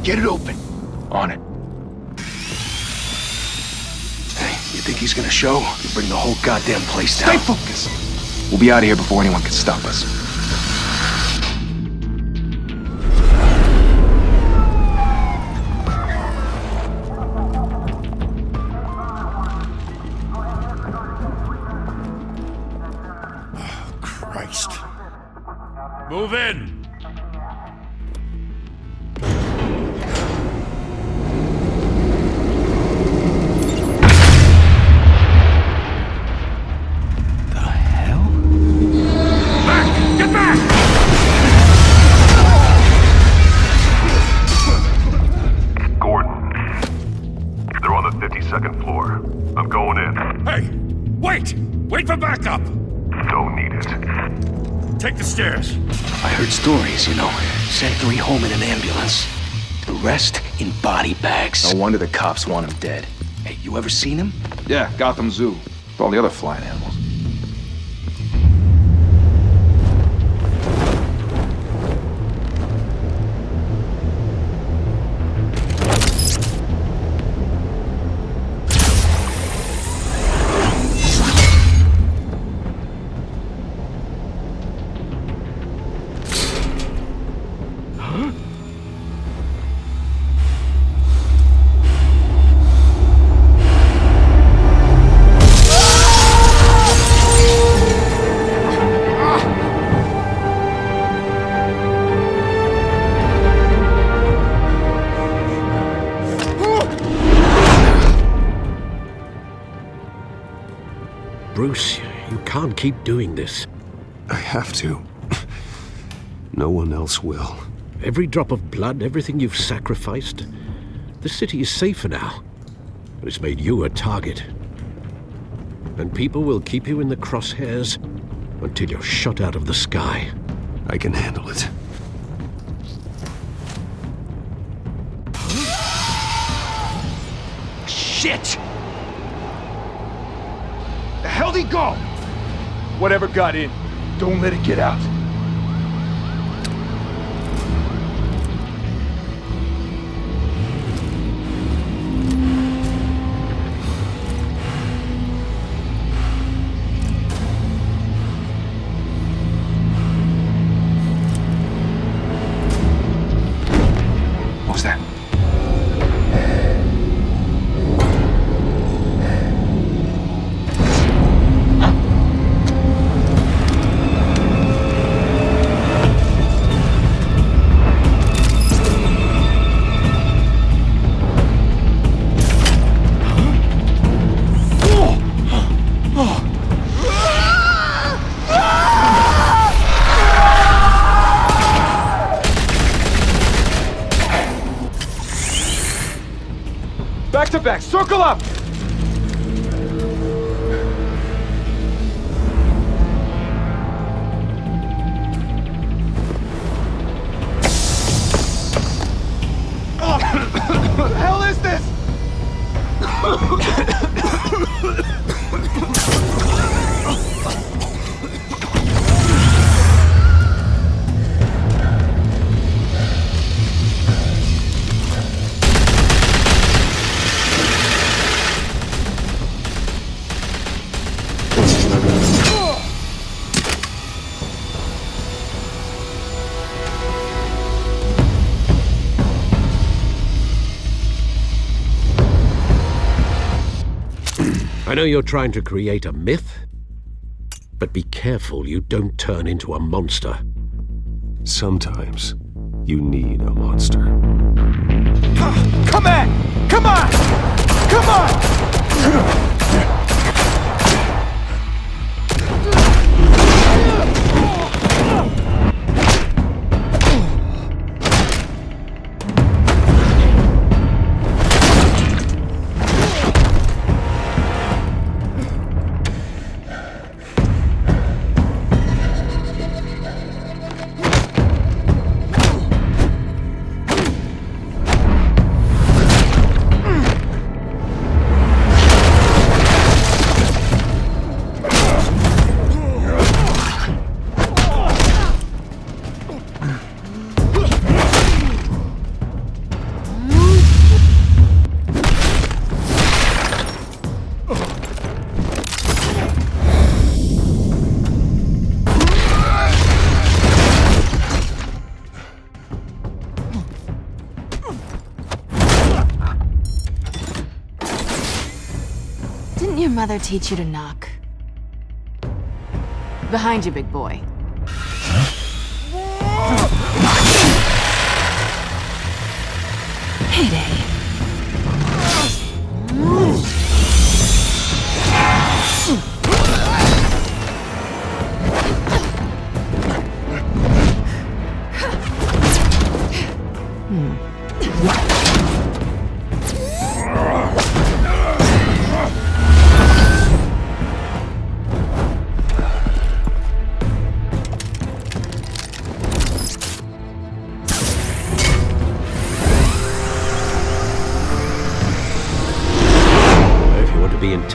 Get it open. On it. Hey, you think he's gonna show? You bring the whole goddamn place down. Stay focused! We'll be out of here before anyone can stop us. Oh, Christ. Move in! Wait for backup! Don't need it. Take the stairs. I heard stories, you know. Sent 3 home in an ambulance. The rest in body bags. No wonder the cops want him dead. Hey, you ever seen him? Yeah, Gotham Zoo. With all the other flying animals. Bruce, you can't keep doing this. I have to. No one else will. Every drop of blood, everything you've sacrificed. The city is safer now. But it's made you a target. And people will keep you in the crosshairs until you're shot out of the sky. I can handle it. Shit! The hell'd he go? Whatever got in, don't let it get out. What was that? Back to back, circle up! What the hell is this? I know you're trying to create a myth, but be careful you don't turn into a monster. Sometimes you need a monster. Come on! Come on! Come on! Didn't your mother teach you to knock? Behind you, big boy. Heyday.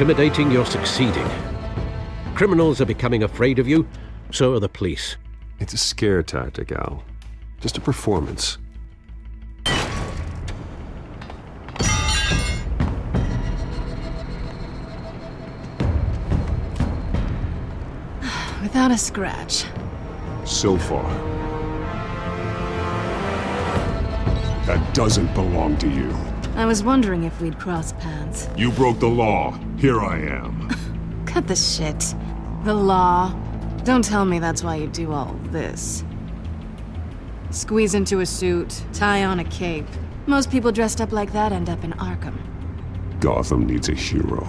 Intimidating, you're succeeding. Criminals are becoming afraid of you, so are the police. It's a scare tactic, Al. Just a performance. Without a scratch. So far. That doesn't belong to you. I was wondering if we'd cross paths. You broke the law. Here I am. Cut the shit. The law. Don't tell me that's why you do all this. Squeeze into a suit, tie on a cape. Most people dressed up like that end up in Arkham. Gotham needs a hero.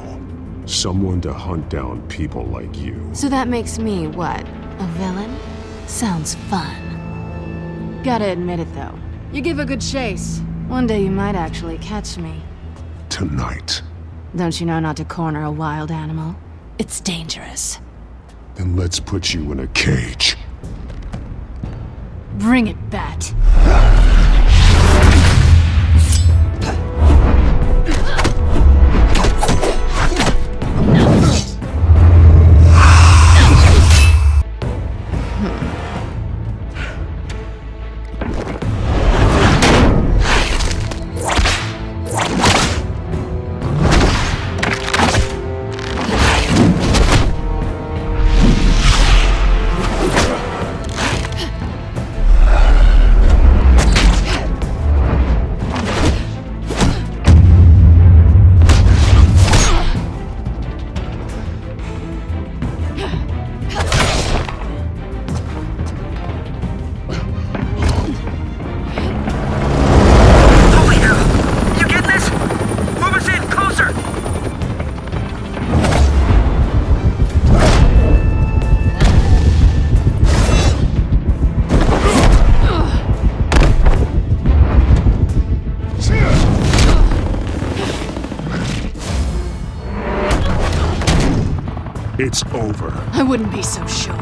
Someone to hunt down people like you. So that makes me, what, a villain? Sounds fun. Gotta admit it, though. You give a good chase. One day you might actually catch me. Tonight. Don't you know not to corner a wild animal? It's dangerous. Then let's put you in a cage. Bring it, Bat. It's over. I wouldn't be so sure.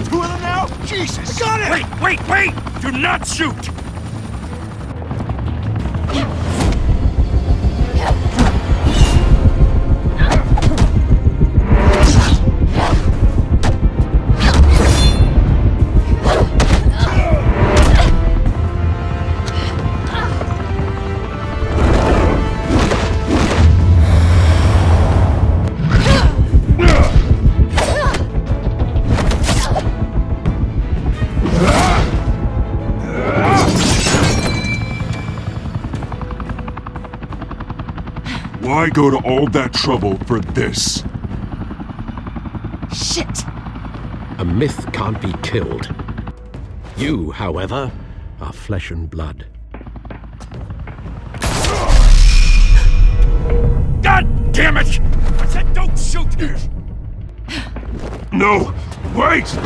Two of them now? Jesus! Got it! Wait! Do not shoot! Why go to all that trouble for this? Shit! A myth can't be killed. You, however, are flesh and blood. God damn it! I said don't shoot! No! Wait!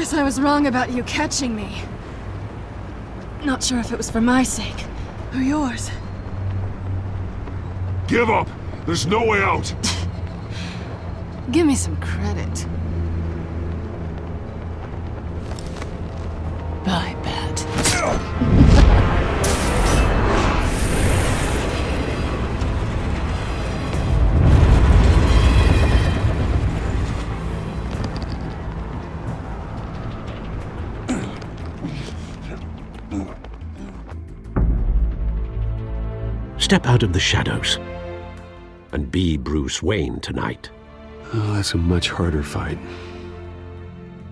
Guess I was wrong about you catching me. Not sure if it was for my sake or yours. Give up! There's no way out! Give me some credit. I bet. Step out of the shadows and be Bruce Wayne tonight. Oh, that's a much harder fight.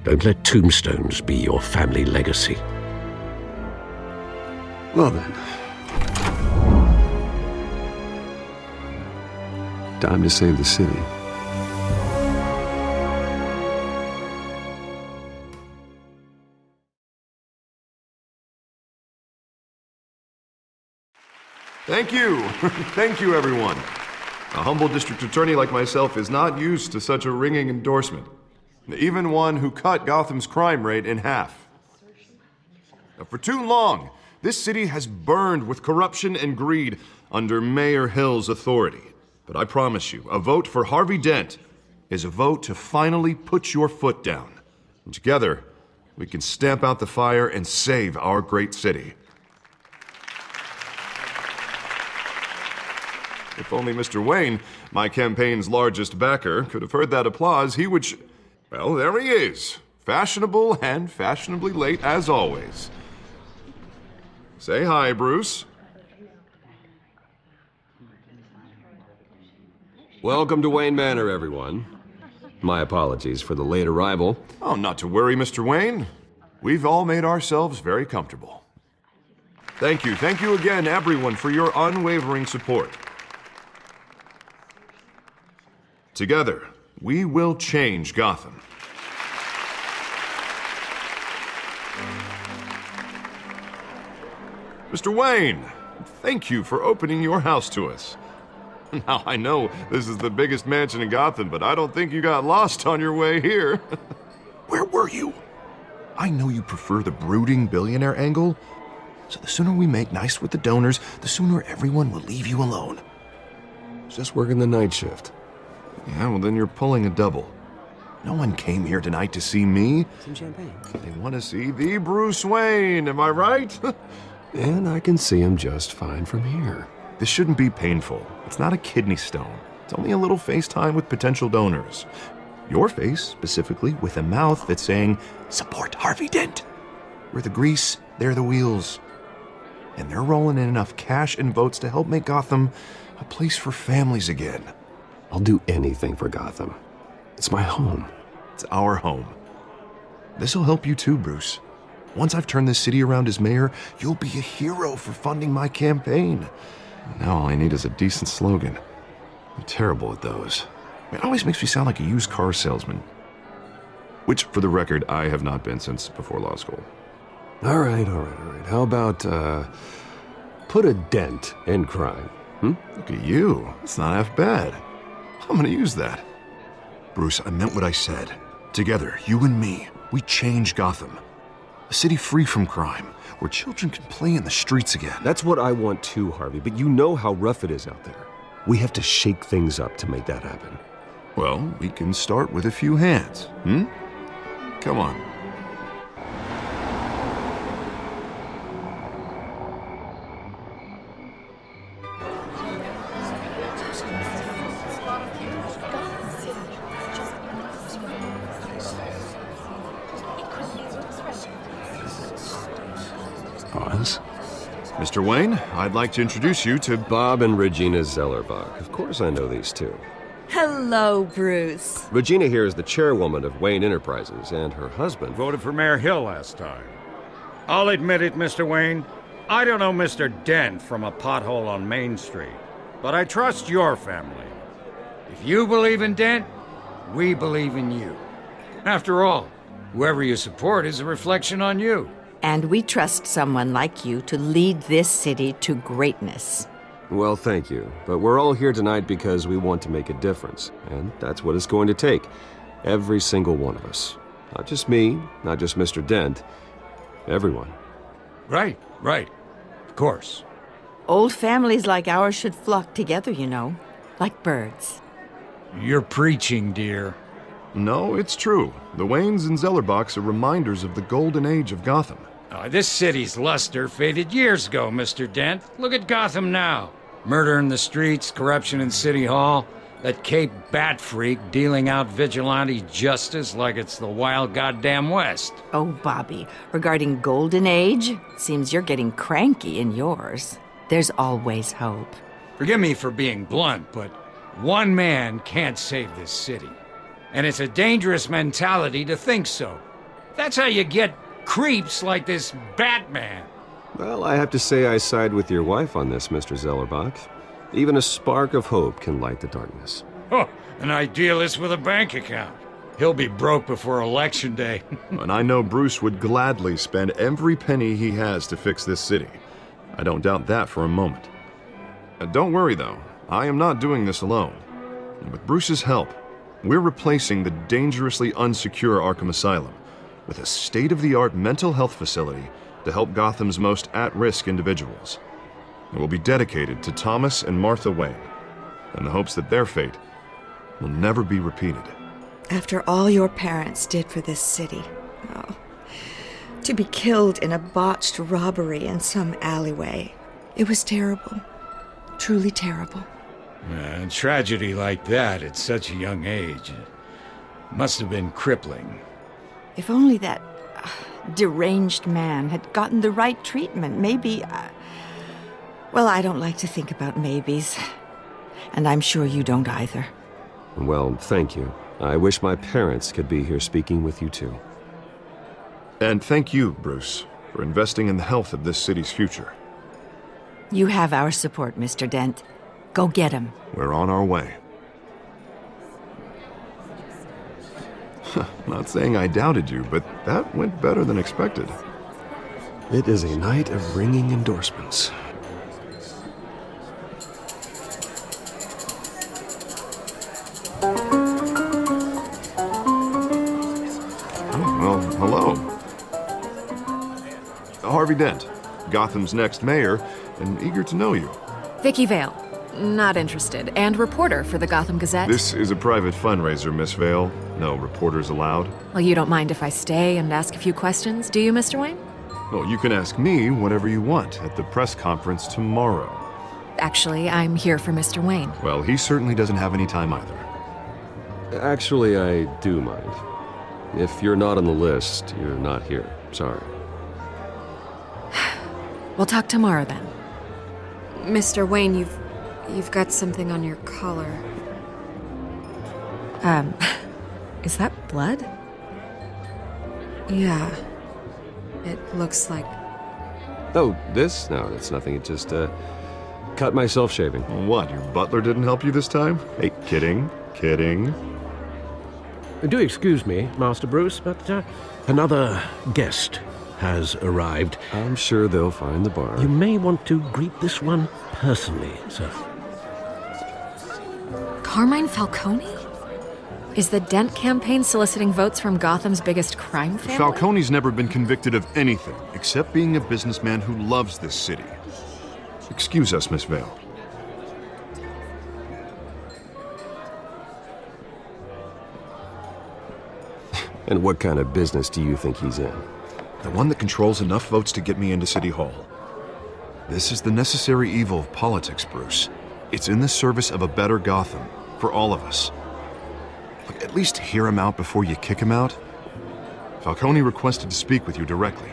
Don't let tombstones be your family legacy. Well then. Time to save the city. Thank you. Thank you, everyone. A humble district attorney like myself is not used to such a ringing endorsement. Even one who cut Gotham's crime rate in half. Now, for too long, this city has burned with corruption and greed under Mayor Hill's authority. But I promise you, a vote for Harvey Dent is a vote to finally put your foot down. And together, we can stamp out the fire and save our great city. If only Mr. Wayne, my campaign's largest backer, could have heard that applause, he would well, there he is. Fashionable and fashionably late as always. Say hi, Bruce. Welcome to Wayne Manor, everyone. My apologies for the late arrival. Oh, not to worry, Mr. Wayne. We've all made ourselves very comfortable. Thank you again, everyone, for your unwavering support. Together, we will change Gotham. Mr. Wayne, thank you for opening your house to us. Now, I know this is the biggest mansion in Gotham, but I don't think you got lost on your way here. Where were you? I know you prefer the brooding billionaire angle, so the sooner we make nice with the donors, the sooner everyone will leave you alone. Just working the night shift. Yeah, well then you're pulling a double. No one came here tonight to see me. Some champagne. They want to see the Bruce Wayne, am I right? And I can see him just fine from here. This shouldn't be painful. It's not a kidney stone. It's only a little FaceTime with potential donors. Your face, specifically, with a mouth that's saying, support Harvey Dent. We're the grease, they're the wheels. And they're rolling in enough cash and votes to help make Gotham a place for families again. I'll do anything for Gotham. It's my home. It's our home. This'll help you too, Bruce. Once I've turned this city around as mayor, you'll be a hero for funding my campaign. Now all I need is a decent slogan. I'm terrible at those. It always makes me sound like a used car salesman. Which, for the record, I have not been since before law school. All right. How about, put a dent in crime? Look at you. It's not half bad. I'm gonna use that. Bruce, I meant what I said. Together, you and me, we change Gotham. A city free from crime, where children can play in the streets again. That's what I want too, Harvey, but you know how rough it is out there. We have to shake things up to make that happen. Well, we can start with a few hands, Come on. Pause. Mr. Wayne, I'd like to introduce you to Bob and Regina Zellerbach. Of course I know these two. Hello, Bruce. Regina here is the chairwoman of Wayne Enterprises, and her husband Voted for Mayor Hill last time. I'll admit it, Mr. Wayne. I don't know Mr. Dent from a pothole on Main Street, but I trust your family. If you believe in Dent, we believe in you. After all, whoever you support is a reflection on you. And we trust someone like you to lead this city to greatness. Well, thank you. But we're all here tonight because we want to make a difference. And that's what it's going to take. Every single one of us. Not just me, not just Mr. Dent. Everyone. Right. Of course. Old families like ours should flock together, you know, like birds. You're preaching, dear. No, it's true. The Waynes and Zellerbachs are reminders of the golden age of Gotham. This city's luster faded years ago, Mr. Dent. Look at Gotham now. Murder in the streets, corruption in City Hall, that Cape Bat freak dealing out vigilante justice like it's the wild goddamn West. Oh, Bobby, regarding Golden Age, seems you're getting cranky in yours. There's always hope. Forgive me for being blunt, but one man can't save this city. And it's a dangerous mentality to think so. That's how you get creeps like this Batman. Well, I have to say I side with your wife on this, Mr. Zellerbach. Even a spark of hope can light the darkness. Oh, an idealist with a bank account. He'll be broke before Election Day. And I know Bruce would gladly spend every penny he has to fix this city. I don't doubt that for a moment. Don't worry, though. I am not doing this alone. And with Bruce's help, we're replacing the dangerously unsecure Arkham Asylum with a state-of-the-art mental health facility to help Gotham's most at-risk individuals. It will be dedicated to Thomas and Martha Wayne, in the hopes that their fate will never be repeated. After all your parents did for this city, to be killed in a botched robbery in some alleyway, it was terrible. Truly terrible. A tragedy like that at such a young age must have been crippling. If only that deranged man had gotten the right treatment, maybe... Well, I don't like to think about maybes. And I'm sure you don't either. Well, thank you. I wish my parents could be here speaking with you too. And thank you, Bruce, for investing in the health of this city's future. You have our support, Mr. Dent. Go get him. We're on our way. Not saying I doubted you, but that went better than expected. It is a night of ringing endorsements. Well, hello. Harvey Dent, Gotham's next mayor, and eager to know you. Vicky Vale. Not interested. And reporter for the Gotham Gazette. This is a private fundraiser, Miss Vale. No reporters allowed. Well, you don't mind if I stay and ask a few questions, do you, Mr. Wayne? Well, you can ask me whatever you want at the press conference tomorrow. Actually, I'm here for Mr. Wayne. Well, he certainly doesn't have any time either. Actually, I do mind. If you're not on the list, you're not here. Sorry. We'll talk tomorrow then. Mr. Wayne, you've got something on your collar. Is that blood? Yeah. It looks like... Oh, this? No, that's nothing. It just, cut myself shaving. What, your butler didn't help you this time? Hey, kidding. Do excuse me, Master Bruce, but another guest has arrived. I'm sure they'll find the bar. You may want to greet this one personally, sir. Carmine Falcone? Is the Dent campaign soliciting votes from Gotham's biggest crime family? Falcone's never been convicted of anything except being a businessman who loves this city. Excuse us, Miss Vale. And what kind of business do you think he's in? The one that controls enough votes to get me into City Hall. This is the necessary evil of politics, Bruce. It's in the service of a better Gotham, for all of us. Look, at least hear him out before you kick him out. Falcone requested to speak with you directly.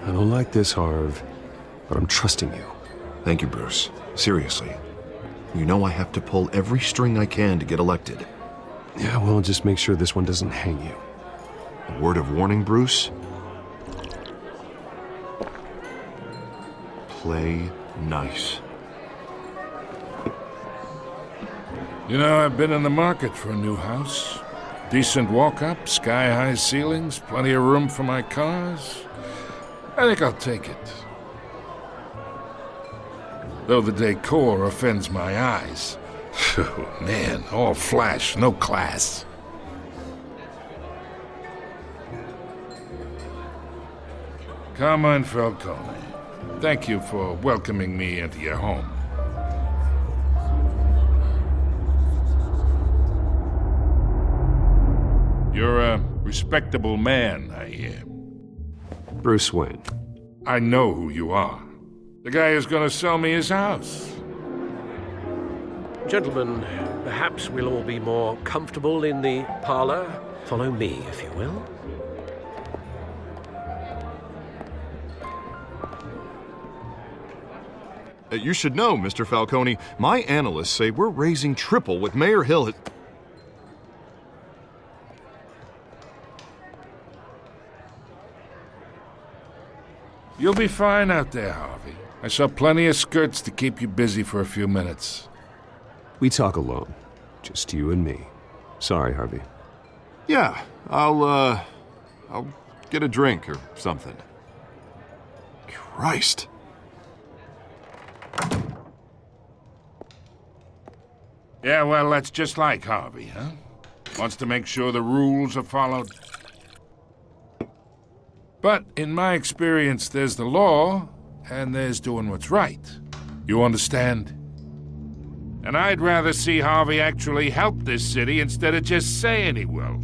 I don't like this, Harv, but I'm trusting you. Thank you, Bruce. Seriously. You know I have to pull every string I can to get elected. Yeah, well, just make sure this one doesn't hang you. A word of warning, Bruce? Play nice. You know, I've been in the market for a new house. Decent walk-up, sky-high ceilings, plenty of room for my cars. I think I'll take it. Though the decor offends my eyes. Oh, man, all flash, no class. Carmine Falcone, thank you for welcoming me into your home. You're a respectable man, I hear. Bruce Wayne. I know who you are. The guy who's gonna sell me his house. Gentlemen, perhaps we'll all be more comfortable in the parlor. Follow me, if you will. You should know, Mr. Falcone, my analysts say we're raising triple what Mayor Hill has... You'll be fine out there, Harvey. I saw plenty of skirts to keep you busy for a few minutes. We talk alone. Just you and me. Sorry, Harvey. Yeah, I'll get a drink or something. Christ. Yeah, well, that's just like Harvey, huh? Wants to make sure the rules are followed. But in my experience, there's the law, and there's doing what's right. You understand? And I'd rather see Harvey actually help this city instead of just saying he will.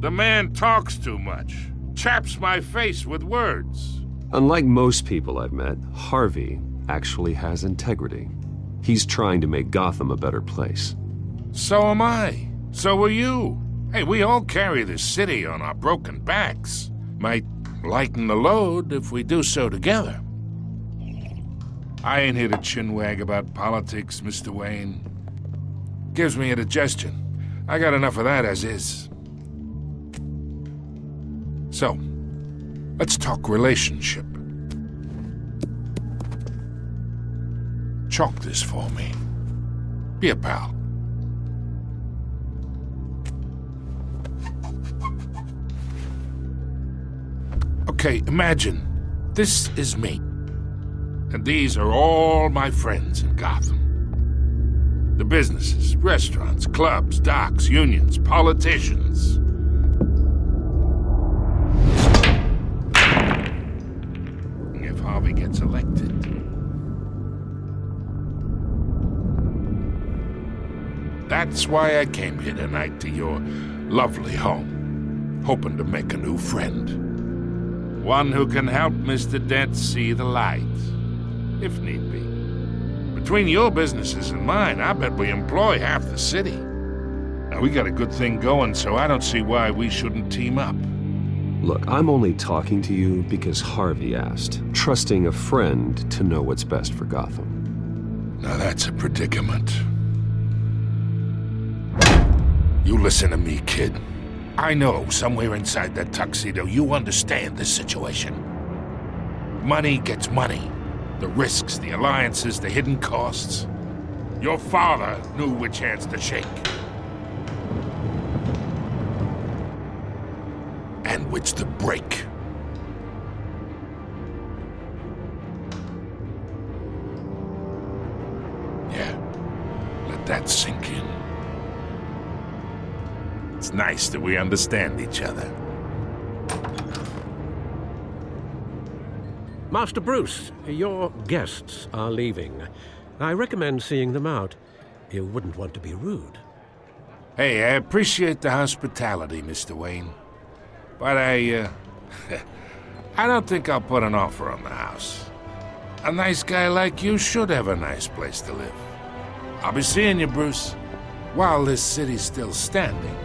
The man talks too much, chaps my face with words. Unlike most people I've met, Harvey actually has integrity. He's trying to make Gotham a better place. So am I. So are you. Hey, we all carry this city on our broken backs. Might lighten the load if we do so together. I ain't here to chinwag about politics, Mr. Wayne. Gives me indigestion. I got enough of that as is. So, let's talk relationship. Chalk this for me. Be a pal. Okay, imagine this is me. And these are all my friends in Gotham. The businesses, restaurants, clubs, docks, unions, politicians. If Harvey gets elected, that's why I came here tonight to your lovely home, hoping to make a new friend. One who can help Mr. Dent see the light, if need be. Between your businesses and mine, I bet we employ half the city. Now, we got a good thing going, so I don't see why we shouldn't team up. Look, I'm only talking to you because Harvey asked, trusting a friend to know what's best for Gotham. Now that's a predicament. You listen to me, kid. I know somewhere inside that tuxedo you understand this situation. Money gets money. The risks, the alliances, the hidden costs. Your father knew which hands to shake. And which to break. Yeah, let that sink in. It's nice that we understand each other. Master Bruce, your guests are leaving. I recommend seeing them out. You wouldn't want to be rude. Hey, I appreciate the hospitality, Mr. Wayne. But I don't think I'll put an offer on the house. A nice guy like you should have a nice place to live. I'll be seeing you, Bruce, while this city's still standing.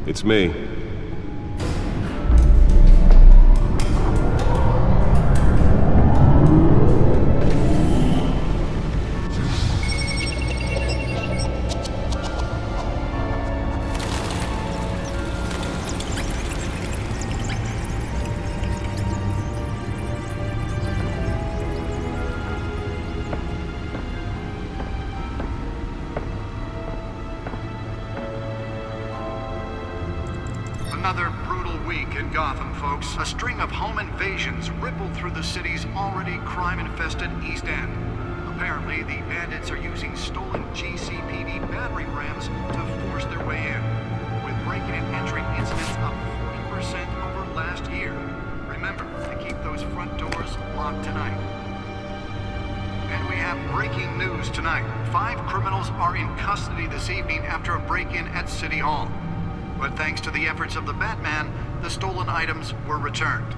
It's me. week in Gotham, folks. A string of home invasions rippled through the city's already crime-infested East End. Apparently, the bandits are using stolen GCPD battering rams to force their way in, with breaking and entering incidents up 40% over last year. Remember to keep those front doors locked tonight. And we have breaking news tonight. 5 criminals are in custody this evening after a break-in at City Hall. But thanks to the efforts of the Batman, the stolen items were returned.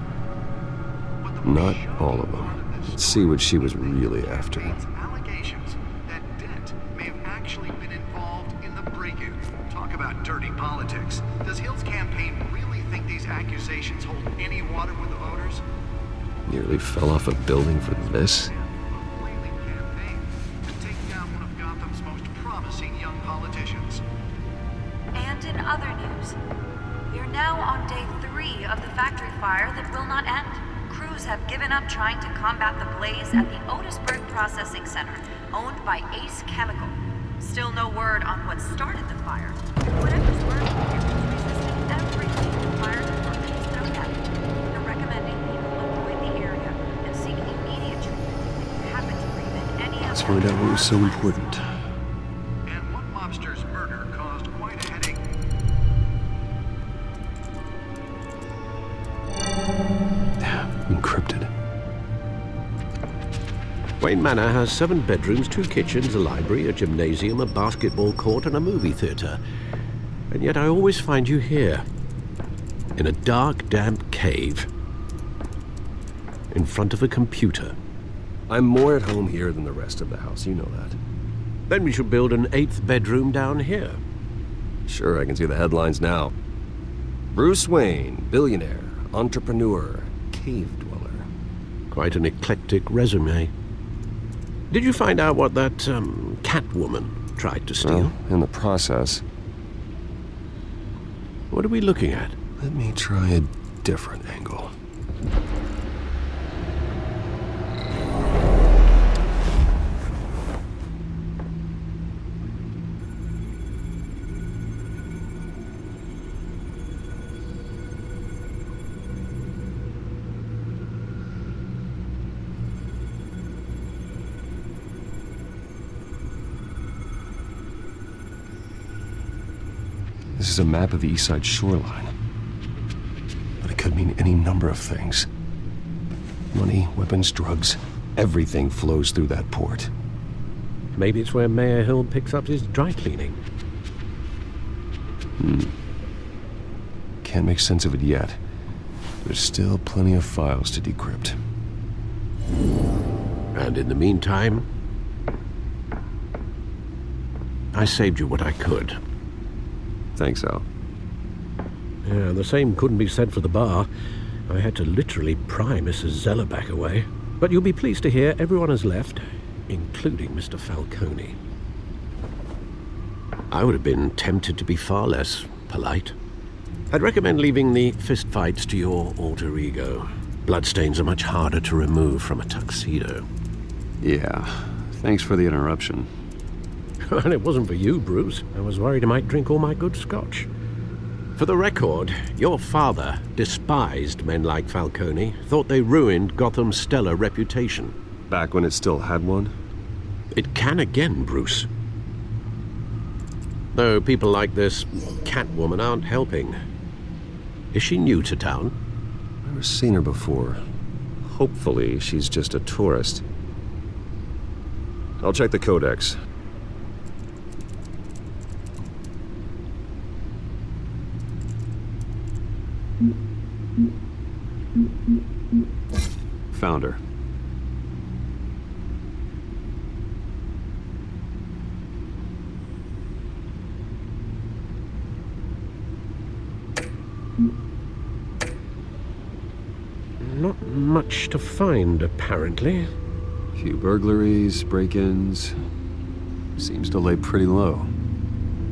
Not all of them. Let's see what she was really after. Allegations that Dent may have actually been involved in the break-in. Talk about dirty politics. Does Hill's campaign really think these accusations hold any water with the voters? Nearly fell off a building for this? And in other news, we are now on day 3 of the factory fire that will not end. Crews have given up trying to combat the blaze at the Otisburg Processing Center, owned by Ace Chemical. Still no word on what started the fire. Whatever's burning here is resisting everything the fire department has thrown at it. They're recommending people avoid the area and seek immediate treatment if you happen to breathe in any of Let's find out what was so important. And one mobster's murder caused quite a headache. Encrypted. Wayne Manor has 7 bedrooms, 2 kitchens, a library, a gymnasium, a basketball court, and a movie theater. And yet I always find you here, in a dark, damp cave, in front of a computer. I'm more at home here than the rest of the house, you know that. Then we should build an 8th bedroom down here. Sure, I can see the headlines now. Bruce Wayne, billionaire, entrepreneur, cave dweller. Quite an eclectic resume. Did you find out what that, Catwoman tried to steal? Well, in the process. What are we looking at? Let me try a different angle. This is a map of the East Side shoreline. But it could mean any number of things. Money, weapons, drugs, everything flows through that port. Maybe it's where Mayor Hill picks up his dry cleaning. Can't make sense of it yet. There's still plenty of files to decrypt. And in the meantime, I saved you what I could. Thanks, Al. Yeah, the same couldn't be said for the bar. I had to literally pry Mrs. Zeller back away. But you'll be pleased to hear everyone has left, including Mr. Falcone. I would have been tempted to be far less polite. I'd recommend leaving the fistfights to your alter ego. Bloodstains are much harder to remove from a tuxedo. Yeah, thanks for the interruption. And it wasn't for you, Bruce. I was worried I might drink all my good scotch. For the record, your father despised men like Falcone, thought they ruined Gotham's stellar reputation. Back when it still had one? It can again, Bruce. Though people like this Catwoman aren't helping. Is she new to town? Never seen her before. Hopefully, she's just a tourist. I'll check the codex. Found her. Not much to find, apparently. Few burglaries, break-ins. Seems to lay pretty low.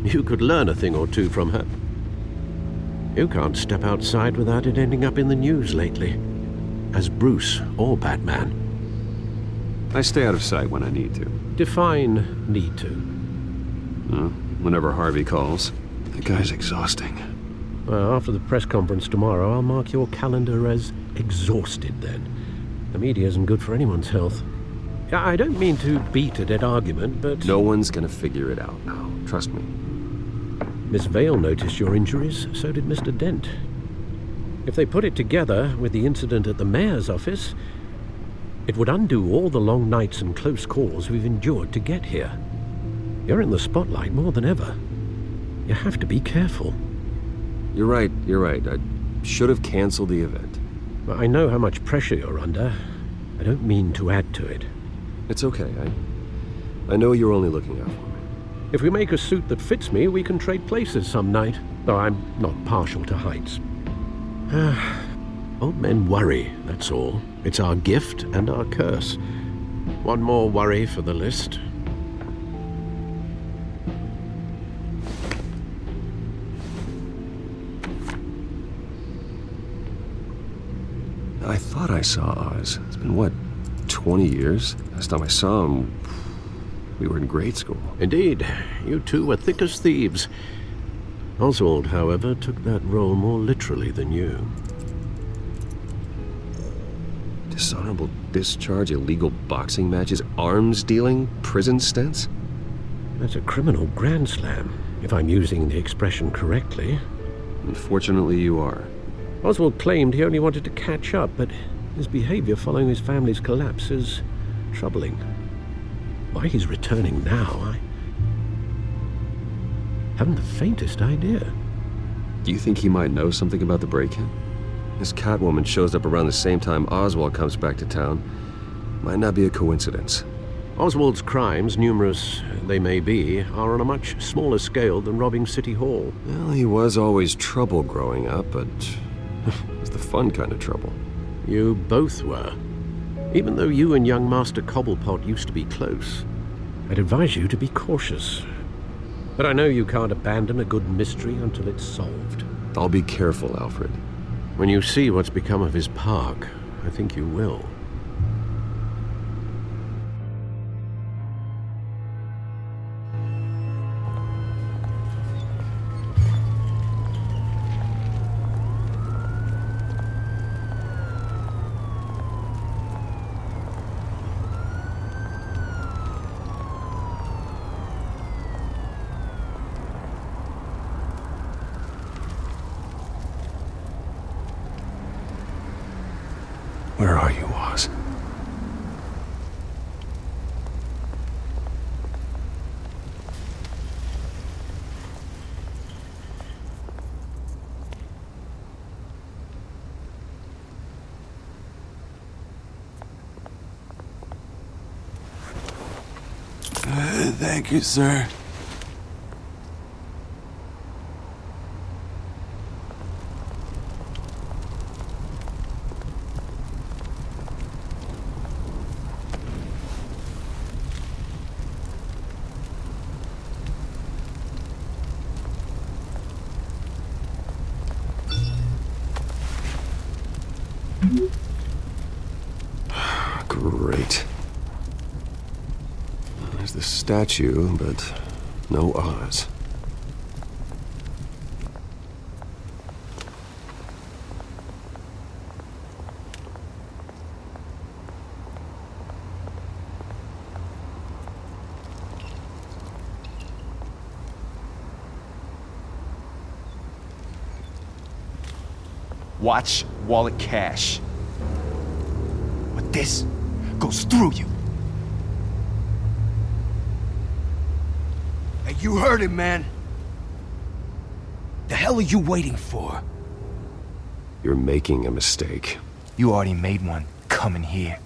You could learn a thing or two from her. You can't step outside without it ending up in the news lately. As Bruce or Batman. I stay out of sight when I need to. Define need to. Whenever Harvey calls. That guy's exhausting. Well, after the press conference tomorrow, I'll mark your calendar as exhausted then. The media isn't good for anyone's health. I don't mean to beat a dead argument, but... No one's gonna figure it out now. Trust me. Miss Vale noticed your injuries, so did Mr. Dent. If they put it together with the incident at the mayor's office, it would undo all the long nights and close calls we've endured to get here. You're in the spotlight more than ever. You have to be careful. You're right. I should have canceled the event. I know how much pressure you're under. I don't mean to add to it. It's okay. I know you're only looking out for me. If we make a suit that fits me, we can trade places some night. Though I'm not partial to heights. Old men worry, that's all. It's our gift and our curse. One more worry for the list. I thought I saw Oz. It's been, what, 20 years? Last time I saw him, we were in grade school. Indeed. You two were thick as thieves. Oswald, however, took that role more literally than you. Dishonorable discharge, illegal boxing matches, arms dealing, prison stints? That's a criminal grand slam, if I'm using the expression correctly. Unfortunately, you are. Oswald claimed he only wanted to catch up, but his behavior following his family's collapse is troubling. Why he's returning now, I haven't the faintest idea. Do you think he might know something about the break-in? This Catwoman shows up around the same time Oswald comes back to town. Might not be a coincidence. Oswald's crimes, numerous they may be, are on a much smaller scale than robbing City Hall. Well, he was always trouble growing up, but it was the fun kind of trouble. You both were. Even though you and young Master Cobblepot used to be close, I'd advise you to be cautious. But I know you can't abandon a good mystery until it's solved. I'll be careful, Alfred. When you see what's become of his park, I think you will. Where are you, Oz? Thank you, sir. Great. There's the statue, but no Oz. Watch wallet cash. But this goes through you. Hey, you heard him, man. The hell are you waiting for? You're making a mistake. You already made one coming here.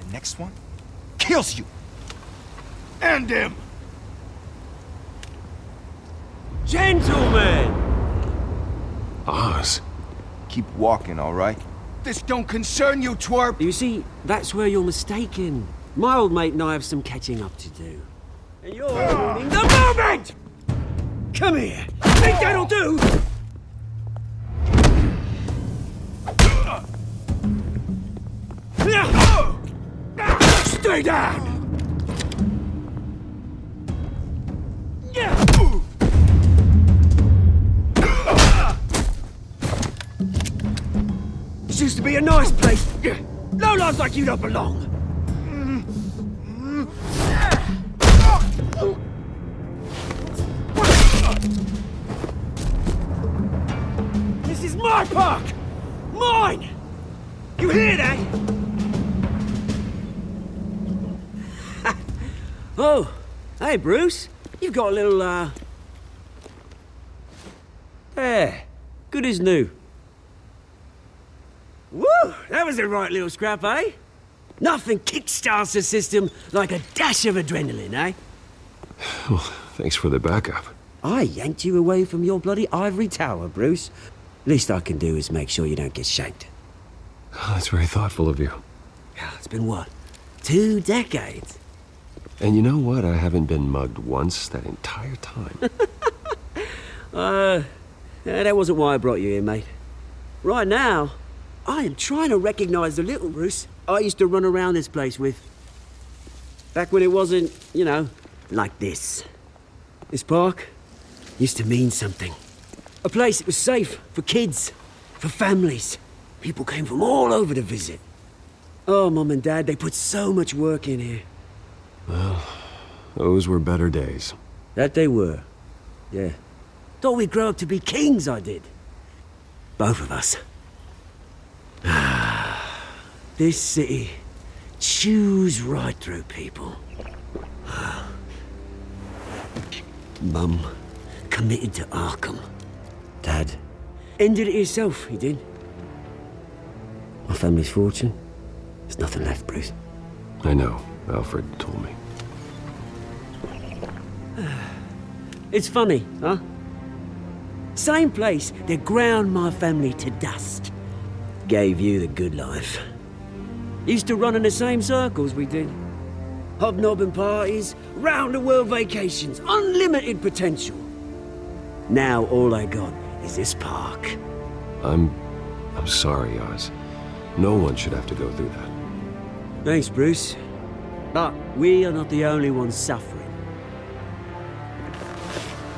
The next one kills you. And him. Gentlemen! Oz. Keep walking, all right? This don't concern you, twerp! You see, that's where you're mistaken. My old mate and I have some catching up to do. And you're ruining the moment! Come here! Think that'll do? Stay down! This used to be a nice place. No lives like you don't belong. This is my park! Mine! You hear that? Oh, hey, Bruce. You've got a little, There. Good as new. Woo! That was a right little scrap, eh? Nothing kickstarts the system like a dash of adrenaline, eh? Well, thanks for the backup. I yanked you away from your bloody ivory tower, Bruce. Least I can do is make sure you don't get shanked. Oh, that's very thoughtful of you. It's been what? 2 decades? And you know what? I haven't been mugged once that entire time. That wasn't why I brought you here, mate. Right now, I am trying to recognize the little Bruce I used to run around this place with. Back when it wasn't, you know, like this. This park used to mean something. A place that was safe for kids, for families. People came from all over to visit. Oh, Mum and Dad, they put so much work in here. Well, those were better days. That they were. Yeah. Thought we'd grow up to be kings, I did. Both of us. This city chews right through people. Mum committed to Arkham. Dad ended it himself, he did. My family's fortune, there's nothing left, Bruce. I know. Alfred told me. It's funny, huh? Same place that ground my family to dust. Gave you the good life. Used to run in the same circles we did. Hobnobbing parties, round-the-world vacations, unlimited potential. Now all I got is this park. I'm sorry, Oz. No one should have to go through that. Thanks, Bruce. But we are not the only ones suffering.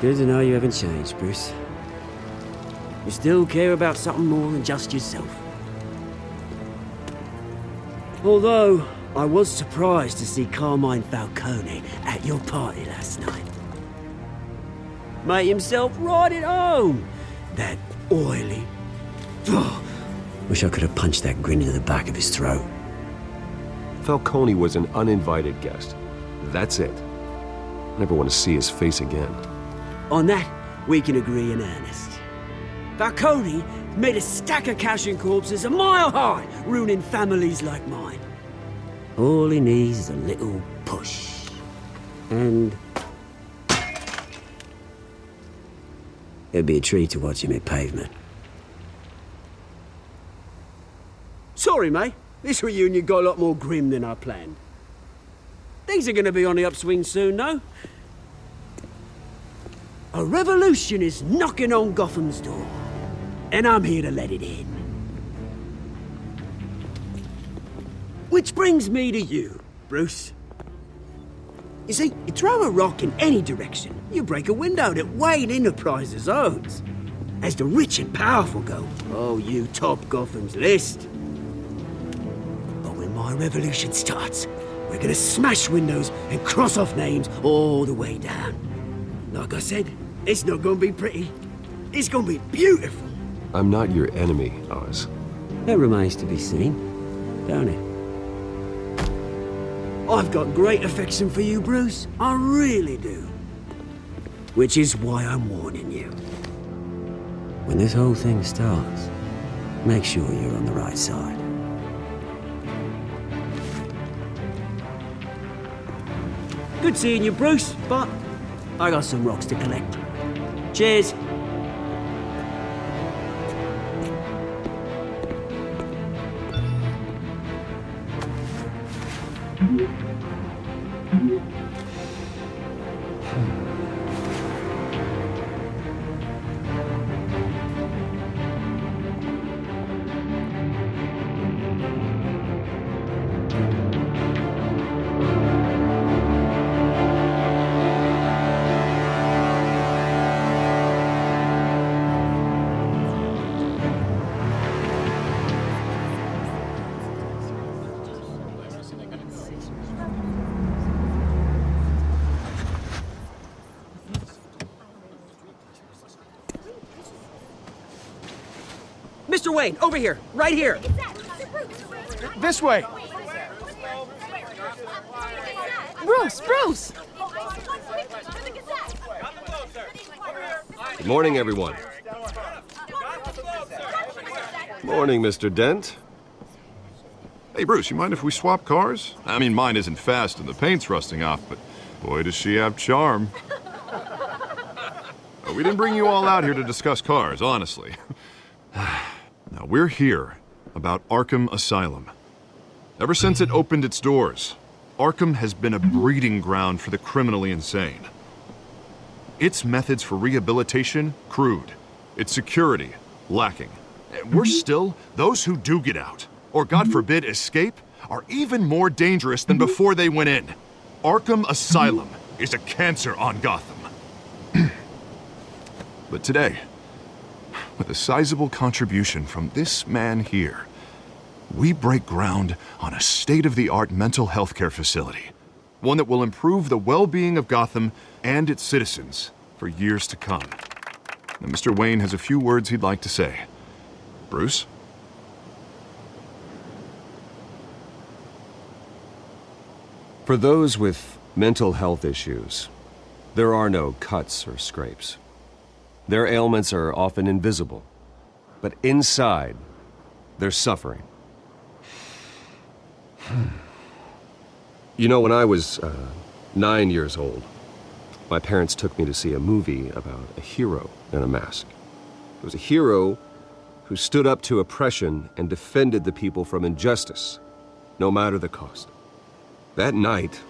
Good to know you haven't changed, Bruce. You still care about something more than just yourself. Although, I was surprised to see Carmine Falcone at your party last night. Made himself right at home. That oily... Oh, wish I could have punched that grin into the back of his throat. Falcone was an uninvited guest. That's it. I never want to see his face again. On that, we can agree in earnest. Falcone made a stack of cash and corpses a mile high, ruining families like mine. All he needs is a little push. And... it'd be a treat to watch him hit pavement. Sorry, mate. This reunion got a lot more grim than I planned. Things are gonna be on the upswing soon, though. A revolution is knocking on Gotham's door. And I'm here to let it in. Which brings me to you, Bruce. You see, you throw a rock in any direction, you break a window that Wayne Enterprises owns. As the rich and powerful go, oh, you top Gotham's list. But when my revolution starts, we're gonna smash windows and cross off names all the way down. Like I said, it's not gonna be pretty. It's gonna be beautiful. I'm not your enemy, Oz. That remains to be seen, don't it? I've got great affection for you, Bruce. I really do. Which is why I'm warning you. When this whole thing starts, make sure you're on the right side. Good seeing you, Bruce, but I got some rocks to collect. Cheers. Mr. Wayne, over here, right here. This way. Bruce! Good morning, everyone. Morning, Mr. Dent. Hey, Bruce, you mind if we swap cars? I mean, mine isn't fast and the paint's rusting off, but boy, does she have charm. We didn't bring you all out here to discuss cars, honestly. Now, we're here about Arkham Asylum. Ever since it opened its doors, Arkham has been a breeding ground for the criminally insane. Its methods for rehabilitation, crude. Its security, lacking. And worse still, those who do get out, or God forbid escape, are even more dangerous than before they went in. Arkham Asylum is a cancer on Gotham. But today, with a sizable contribution from this man here, we break ground on a state-of-the-art mental health care facility. One that will improve the well-being of Gotham and its citizens for years to come. Now, Mr. Wayne has a few words he'd like to say. Bruce? For those with mental health issues, there are no cuts or scrapes. Their ailments are often invisible, but inside, they're suffering. You know, when I was 9 years old, my parents took me to see a movie about a hero in a mask. It was a hero who stood up to oppression and defended the people from injustice, no matter the cost. That night,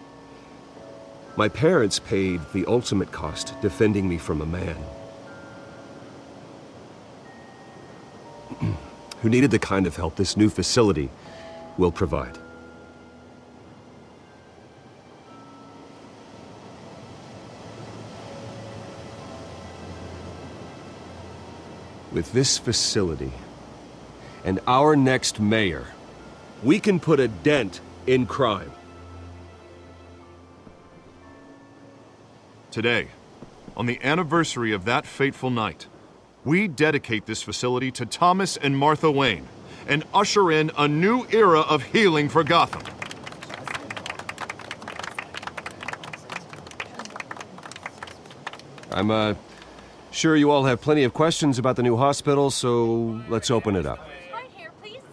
my parents paid the ultimate cost defending me from a man who needed the kind of help this new facility will provide. With this facility and our next mayor, we can put a dent in crime. Today, on the anniversary of that fateful night, we dedicate this facility to Thomas and Martha Wayne and usher in a new era of healing for Gotham. I'm sure you all have plenty of questions about the new hospital, so let's open it up.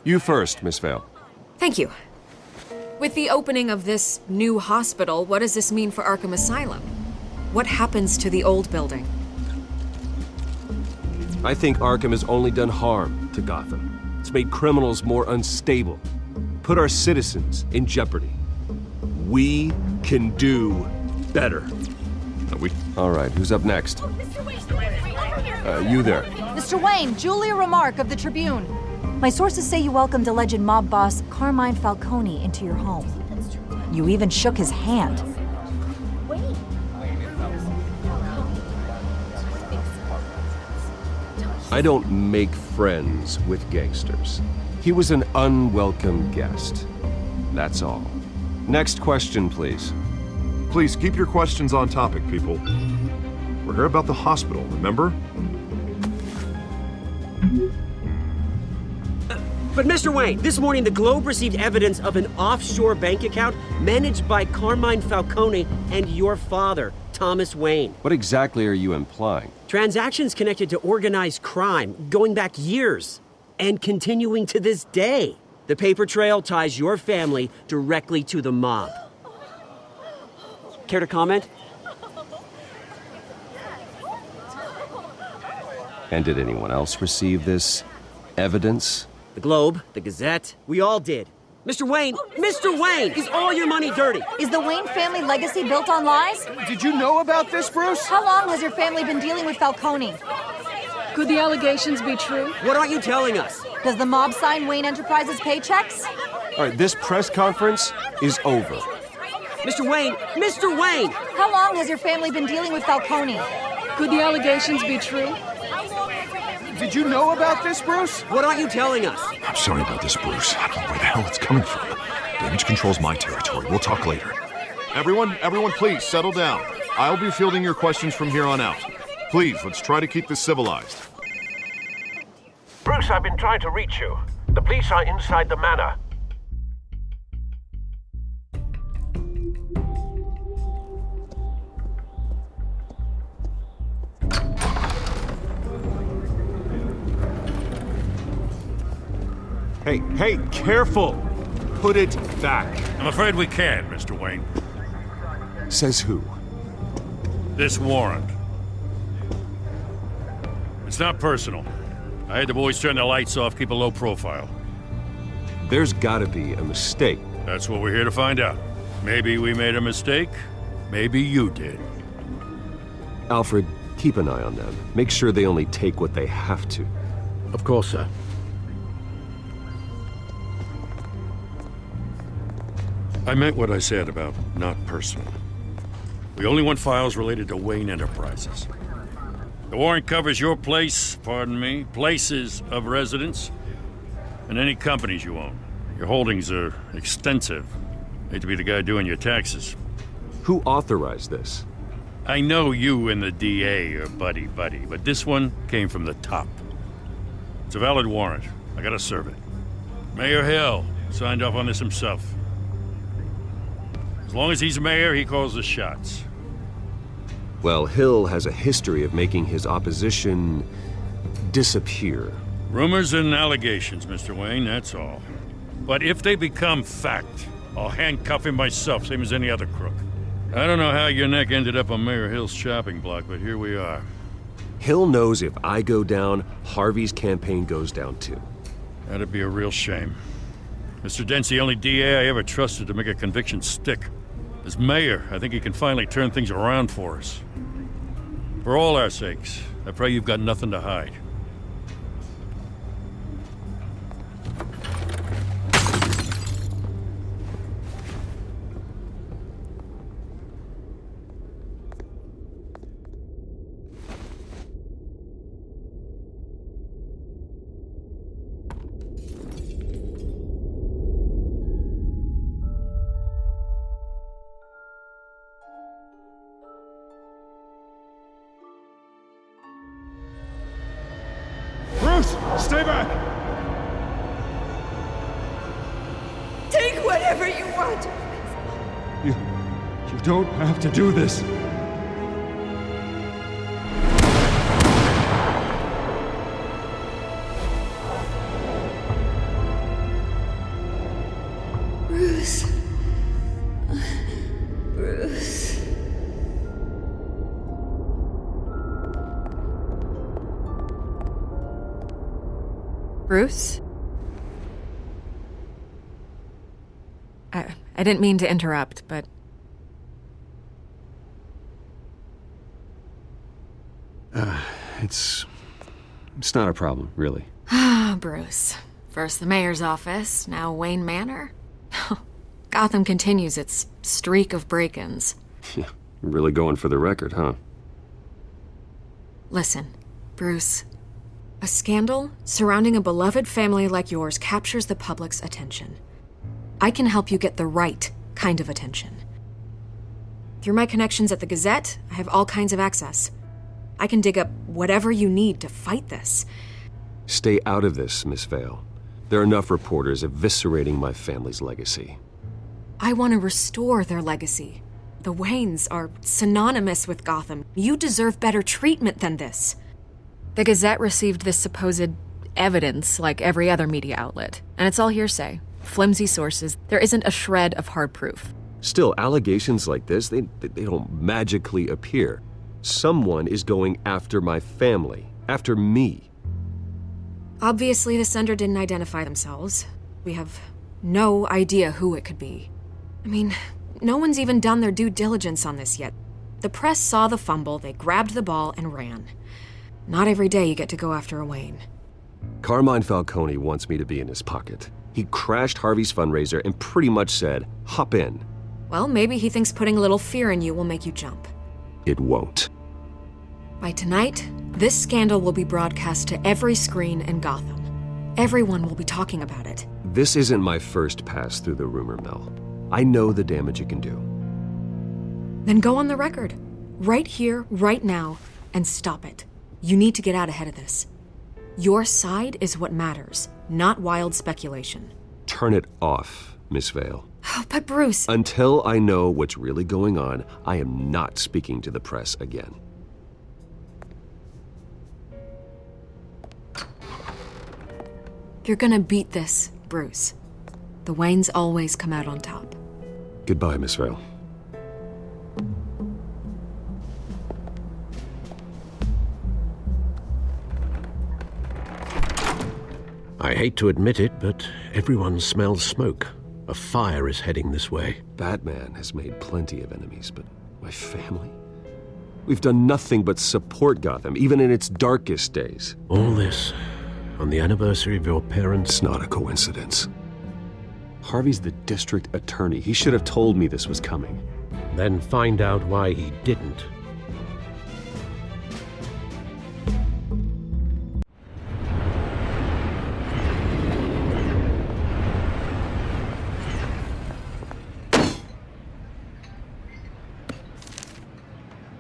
You first, Miss Vale. Thank you. With the opening of this new hospital, what does this mean for Arkham Asylum? What happens to the old building? I think Arkham has only done harm to Gotham. It's made criminals more unstable, put our citizens in jeopardy. We can do better. All right, who's up next? You there. Mr. Wayne, Julia Remark of the Tribune. My sources say you welcomed alleged mob boss Carmine Falcone into your home. You even shook his hand. I don't make friends with gangsters. He was an unwelcome guest. That's all. Next question, please. Please keep your questions on topic, people. We're here about the hospital, remember? But Mr. Wayne, this morning the Globe received evidence of an offshore bank account managed by Carmine Falcone and your father, Thomas Wayne. What exactly are you implying? Transactions connected to organized crime going back years and continuing to this day. The paper trail ties your family directly to the mob. Care to comment? And did anyone else receive this evidence? The Globe, the Gazette, we all did. Mr. Wayne, is all your money dirty? Is the Wayne family legacy built on lies? Did you know about this, Bruce? How long has your family been dealing with Falcone? Could the allegations be true? What aren't you telling us? Does the mob sign Wayne Enterprises paychecks? All right, this press conference is over. Mr. Wayne! How long has your family been dealing with Falcone? Could the allegations be true? Did you know about this, Bruce? What aren't you telling us? I'm sorry about this, Bruce. I don't know where the hell it's coming from. Damage control's my territory. We'll talk later. Everyone, please settle down. I'll be fielding your questions from here on out. Please, let's try to keep this civilized. Bruce, I've been trying to reach you. The police are inside the manor. Hey, careful! Put it back. I'm afraid we can't, Mr. Wayne. Says who? This warrant. It's not personal. I had the boys turn the lights off, keep a low profile. There's gotta be a mistake. That's what we're here to find out. Maybe we made a mistake. Maybe you did. Alfred, keep an eye on them. Make sure they only take what they have to. Of course, sir. I meant what I said about not personal. We only want files related to Wayne Enterprises. The warrant covers your place, pardon me, places of residence, and any companies you own. Your holdings are extensive. Hate to be the guy doing your taxes. Who authorized this? I know you and the DA are buddy-buddy, but this one came from the top. It's a valid warrant. I gotta serve it. Mayor Hill signed off on this himself. As long as he's mayor, he calls the shots. Well, Hill has a history of making his opposition disappear. Rumors and allegations, Mr. Wayne, that's all. But if they become fact, I'll handcuff him myself, same as any other crook. I don't know how your neck ended up on Mayor Hill's chopping block, but here we are. Hill knows if I go down, Harvey's campaign goes down too. That'd be a real shame. Mr. Dent's the only DA I ever trusted to make a conviction stick. As mayor, I think he can finally turn things around for us. For all our sakes, I pray you've got nothing to hide. Stay back! Take whatever you want. You don't have to do this. Bruce. Bruce. Bruce? I didn't mean to interrupt, but... It's not a problem, really. Ah, Bruce. First the mayor's office, now Wayne Manor. Gotham continues its streak of break-ins. Yeah, really going for the record, huh? Listen, Bruce. A scandal surrounding a beloved family like yours captures the public's attention. I can help you get the right kind of attention. Through my connections at the Gazette, I have all kinds of access. I can dig up whatever you need to fight this. Stay out of this, Miss Vale. There are enough reporters eviscerating my family's legacy. I want to restore their legacy. The Waynes are synonymous with Gotham. You deserve better treatment than this. The Gazette received this supposed evidence like every other media outlet, and it's all hearsay. Flimsy sources. There isn't a shred of hard proof. Still, allegations like this, they don't magically appear. Someone is going after my family, after me. Obviously, the sender didn't identify themselves. We have no idea who it could be. I mean, no one's even done their due diligence on this yet. The press saw the fumble, they grabbed the ball and ran. Not every day you get to go after a Wayne. Carmine Falcone wants me to be in his pocket. He crashed Harvey's fundraiser and pretty much said, hop in. Well, maybe he thinks putting a little fear in you will make you jump. It won't. By tonight, this scandal will be broadcast to every screen in Gotham. Everyone will be talking about it. This isn't my first pass through the rumor mill. I know the damage it can do. Then go on the record. Right here, right now, and stop it. You need to get out ahead of this. Your side is what matters, not wild speculation. Turn it off, Miss Vale. Oh, but Bruce... Until I know what's really going on, I am not speaking to the press again. You're gonna beat this, Bruce. The Waynes always come out on top. Goodbye, Miss Vale. I hate to admit it, but everyone smells smoke. A fire is heading this way. Batman has made plenty of enemies, but my family? We've done nothing but support Gotham, even in its darkest days. All this on the anniversary of your parents'... It's not a coincidence. Harvey's the district attorney. He should have told me this was coming. Then find out why he didn't.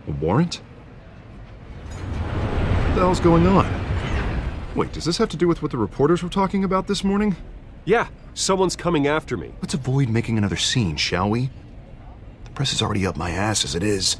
A warrant? What the hell's going on? Wait, does this have to do with what the reporters were talking about this morning? Yeah, someone's coming after me. Let's avoid making another scene, shall we? The press is already up my ass as it is.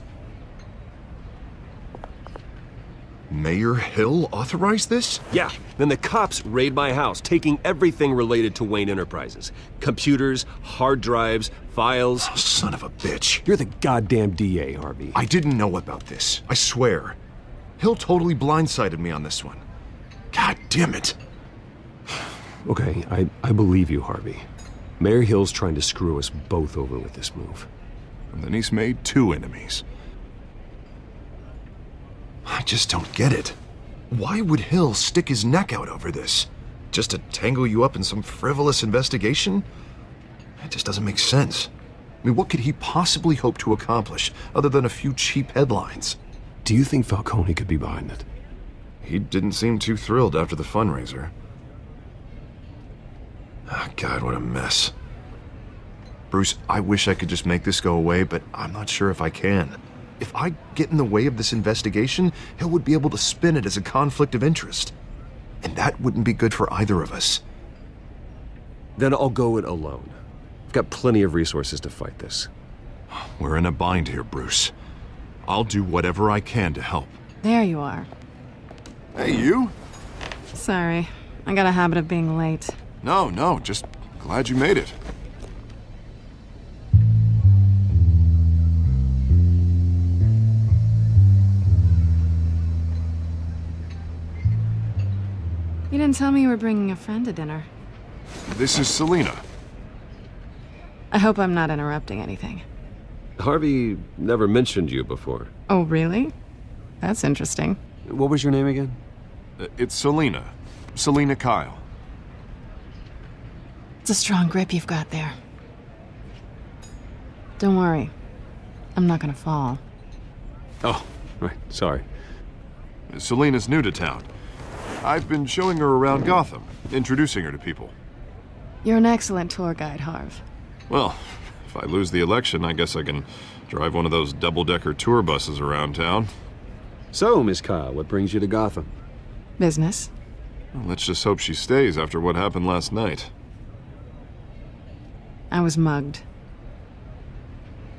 Mayor Hill authorized this? Yeah, then the cops raid my house, taking everything related to Wayne Enterprises. Computers, hard drives, files. Oh, son of a bitch. You're the goddamn DA, Harvey. I didn't know about this. I swear. Hill totally blindsided me on this one. God damn it. Okay, I believe you, Harvey. Mayor Hill's trying to screw us both over with this move. And then he's made 2 enemies. I just don't get it. Why would Hill stick his neck out over this? Just to tangle you up in some frivolous investigation? It just doesn't make sense. I mean, what could he possibly hope to accomplish other than a few cheap headlines? Do you think Falcone could be behind it? He didn't seem too thrilled after the fundraiser. Oh, God, what a mess. Bruce, I wish I could just make this go away, but I'm not sure if I can. If I get in the way of this investigation, Hill would be able to spin it as a conflict of interest. And that wouldn't be good for either of us. Then I'll go it alone. I've got plenty of resources to fight this. We're in a bind here, Bruce. I'll do whatever I can to help. There you are. Hey, you? Sorry. I got a habit of being late. No, just glad you made it. You didn't tell me you were bringing a friend to dinner. This is Selina. I hope I'm not interrupting anything. Harvey never mentioned you before. Oh, really? That's interesting. What was your name again? It's Selina. Selina Kyle. It's a strong grip you've got there. Don't worry. I'm not gonna fall. Oh, right. Sorry. Selina's new to town. I've been showing her around Gotham, introducing her to people. You're an excellent tour guide, Harv. Well, if I lose the election, I guess I can drive one of those double-decker tour buses around town. So, Miss Kyle, what brings you to Gotham? Business. Well, let's just hope she stays after what happened last night. I was mugged.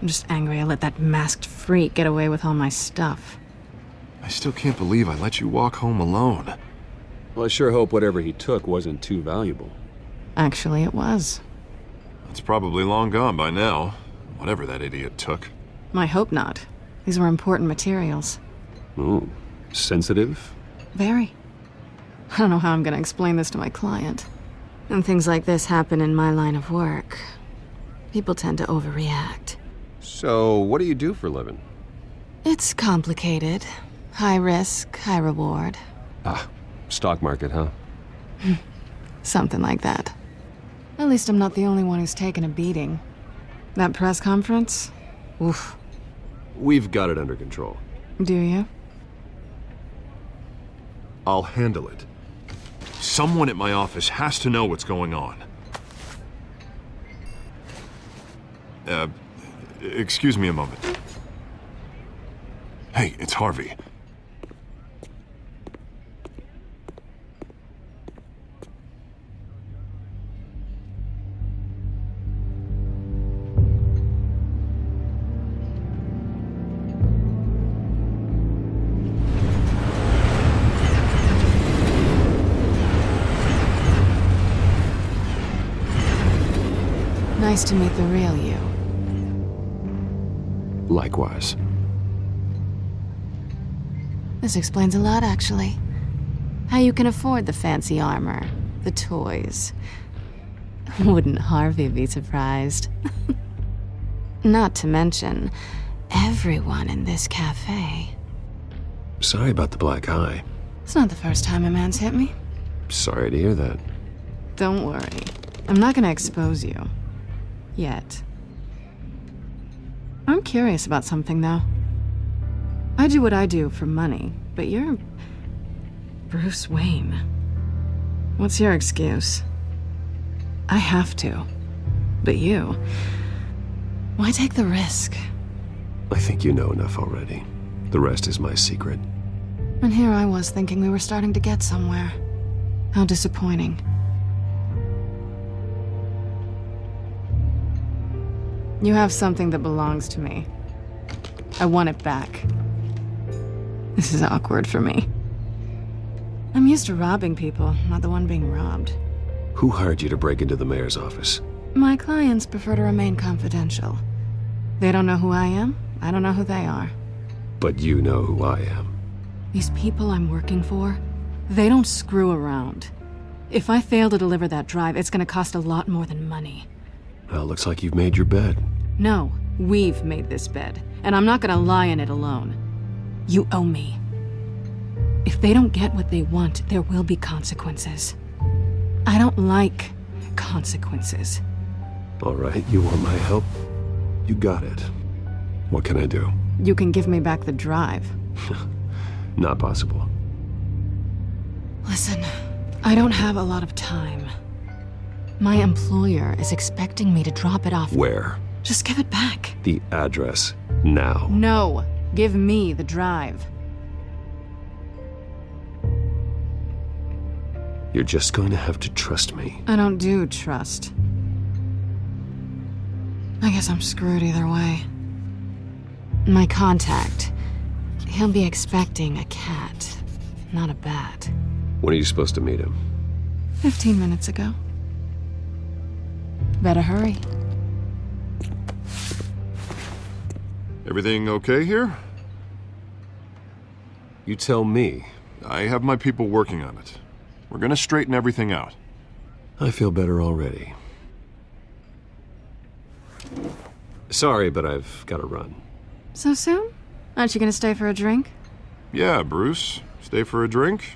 I'm just angry I let that masked freak get away with all my stuff. I still can't believe I let you walk home alone. Well, I sure hope whatever he took wasn't too valuable. Actually, it was. It's probably long gone by now, whatever that idiot took. I hope not. These were important materials. Ooh, sensitive? Very. I don't know how I'm gonna explain this to my client. When things like this happen in my line of work, people tend to overreact. So, what do you do for a living? It's complicated. High risk, high reward. Ah, stock market, huh? Something like that. At least I'm not the only one who's taken a beating. That press conference? Oof. We've got it under control. Do you? I'll handle it. Someone at my office has to know what's going on. Excuse me a moment. Hey, it's Harvey. Nice to meet the real you. Likewise. This explains a lot, actually. How you can afford the fancy armor, the toys. Wouldn't Harvey be surprised? Not to mention, everyone in this cafe. Sorry about the black eye. It's not the first time a man's hit me. Sorry to hear that. Don't worry. I'm not gonna expose you. Yet. I'm curious about something, though. I do what I do for money, but you're... Bruce Wayne. What's your excuse? I have to. But you... Why take the risk? I think you know enough already. The rest is my secret. And here I was thinking we were starting to get somewhere. How disappointing. You have something that belongs to me. I want it back. This is awkward for me. I'm used to robbing people, not the one being robbed. Who hired you to break into the mayor's office? My clients prefer to remain confidential. They don't know who I am, I don't know who they are. But you know who I am. These people I'm working for, they don't screw around. If I fail to deliver that drive, it's gonna cost a lot more than money. Well, looks like you've made your bed. No, we've made this bed, and I'm not gonna lie in it alone. You owe me. If they don't get what they want, there will be consequences. I don't like consequences. All right, you want my help? You got it. What can I do? You can give me back the drive. Not possible. Listen, I don't have a lot of time. My employer is expecting me to drop it off. Where? Just give it back. The address, now. No, give me the drive. You're just going to have to trust me. I don't do trust. I guess I'm screwed either way. My contact, he'll be expecting a cat, not a bat. When are you supposed to meet him? 15 minutes ago. Better hurry. Everything okay here? You tell me. I have my people working on it. We're gonna straighten everything out. I feel better already. Sorry, but I've got to run. So soon? Aren't you gonna stay for a drink? Yeah, Bruce. Stay for a drink?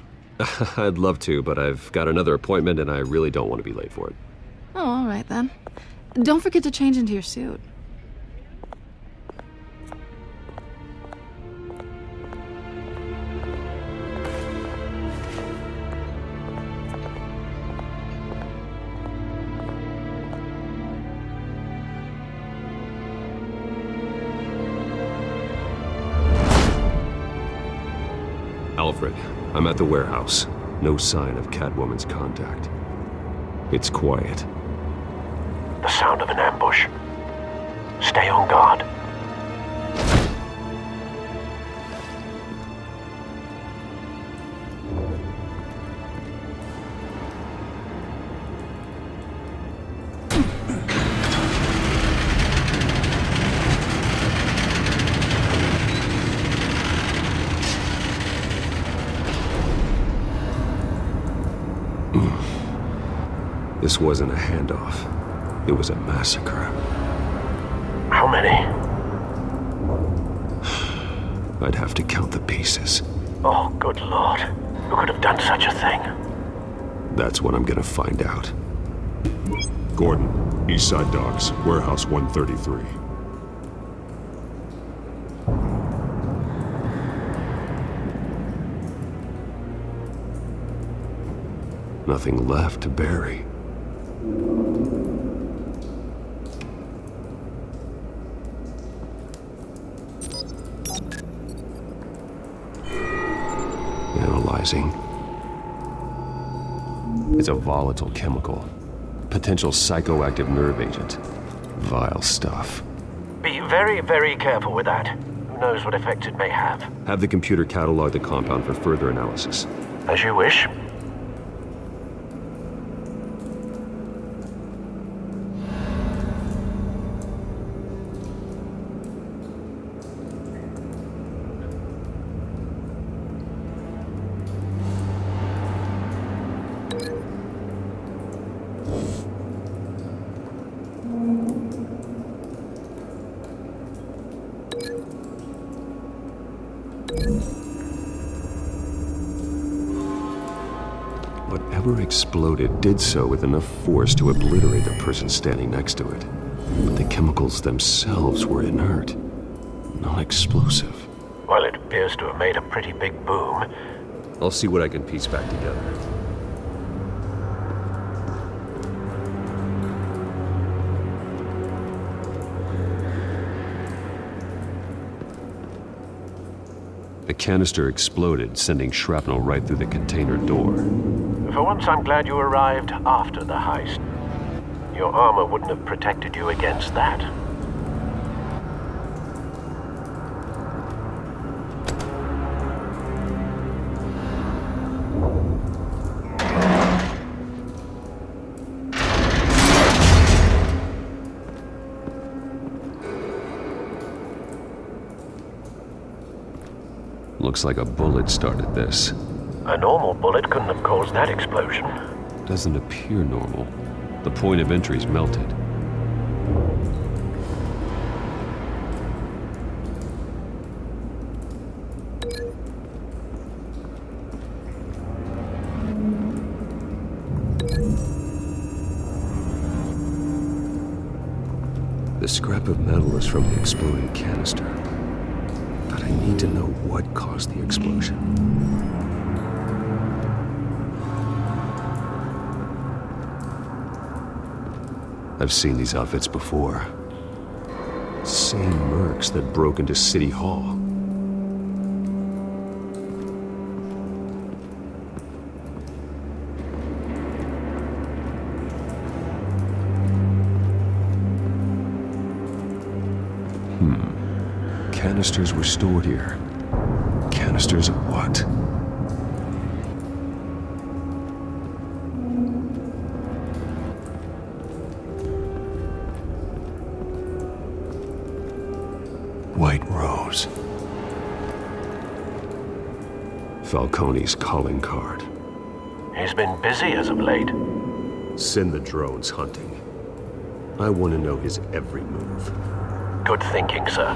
I'd love to, but I've got another appointment and I really don't want to be late for it. Oh, all right then. Don't forget to change into your suit. Alfred, I'm at the warehouse. No sign of Catwoman's contact. It's quiet. The sound of an ambush. Stay on guard. This wasn't a handoff. It was a massacre. How many? I'd have to count the pieces. Oh, good lord. Who could have done such a thing? That's what I'm gonna find out. Gordon, Eastside Docks, Warehouse 133. Nothing left to bury. Analyzing. It's a volatile chemical. Potential psychoactive nerve agent. Vile stuff. Be very, very careful with that. Who knows what effect it may have? Have the computer catalog the compound for further analysis. As you wish. Whatever exploded did so with enough force to obliterate the person standing next to it. But the chemicals themselves were inert, not explosive. Well, it appears to have made a pretty big boom. I'll see what I can piece back together. The canister exploded, sending shrapnel right through the container door. For once, I'm glad you arrived after the heist. Your armor wouldn't have protected you against that. Looks like a bullet started this. A normal bullet couldn't have caused that explosion. Doesn't appear normal. The point of entry's melted. The scrap of metal is from the exploding canister. But I need to know what caused the explosion. I've seen these outfits before. Same mercs that broke into City Hall. Canisters were stored here. Canisters of what? White Rose. Falcone's calling card. He's been busy as of late. Send the drones hunting. I want to know his every move. Good thinking, sir.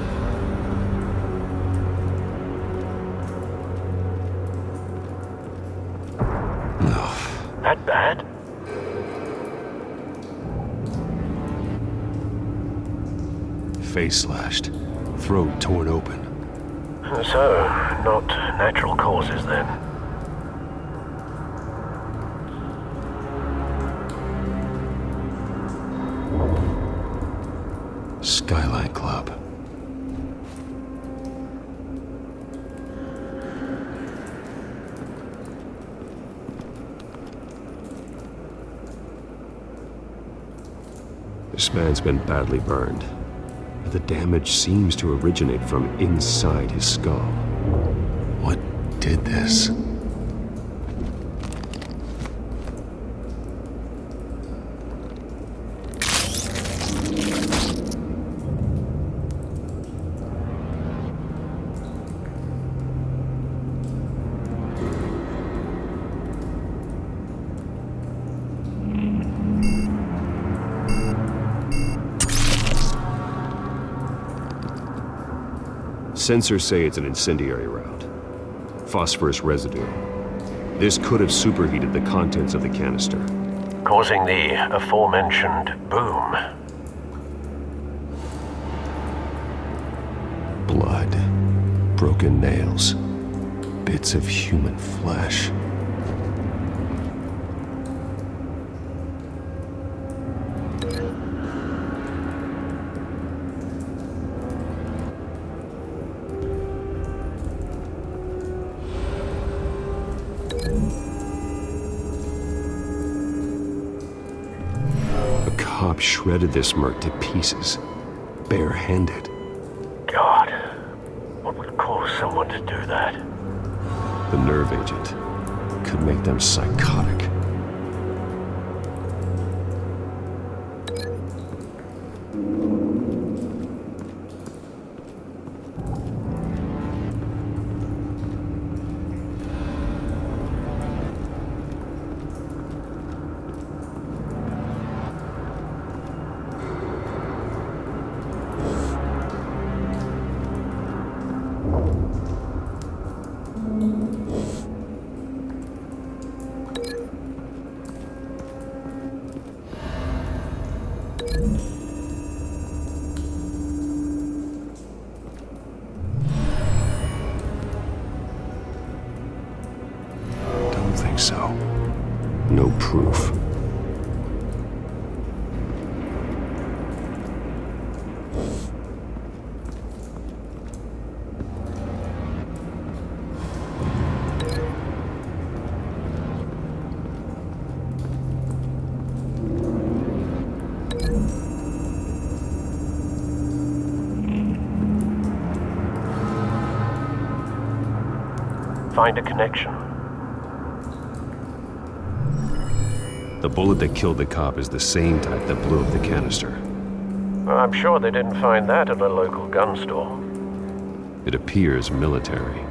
That bad? Face slashed, throat torn open. So, not natural causes then. Skyline Club. This man's been badly burned. The damage seems to originate from inside his skull. What did this? Sensors say it's an incendiary round. Phosphorus residue. This could have superheated the contents of the canister, causing the aforementioned boom. Blood, broken nails, bits of human flesh. Cop shredded this merc to pieces, bare-handed. God, what would cause someone to do that? The nerve agent could make them psychotic. Don't think so. No proof. Find a connection. The bullet that killed the cop is the same type that blew up the canister. Well, I'm sure they didn't find that at a local gun store. It appears military.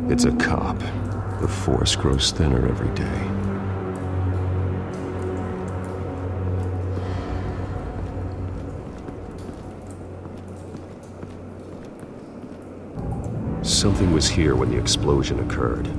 It's a cop. The force grows thinner every day. Something was here when the explosion occurred.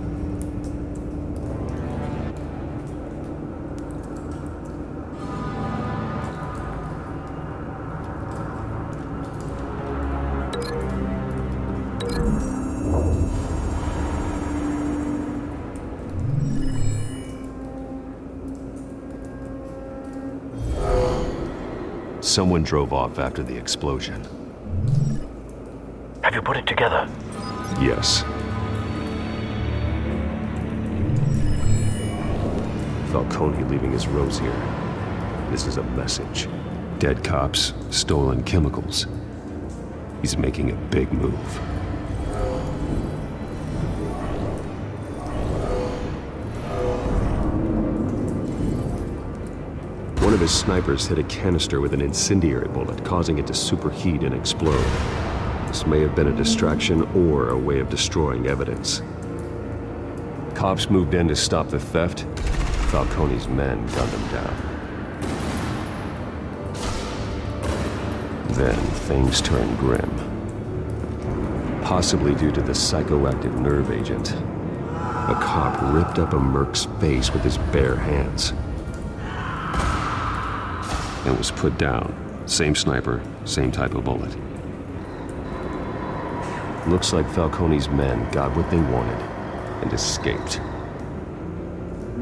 Someone drove off after the explosion. Have you put it together? Yes. Falcone leaving his rose here. This is a message. Dead cops, stolen chemicals. He's making a big move. One of his snipers hit a canister with an incendiary bullet, causing it to superheat and explode. This may have been a distraction or a way of destroying evidence. Cops moved in to stop the theft. Falcone's men gunned him down. Then things turned grim. Possibly due to the psychoactive nerve agent. A cop ripped up a merc's face with his bare hands. And was put down. Same sniper, same type of bullet. Looks like Falcone's men got what they wanted and escaped.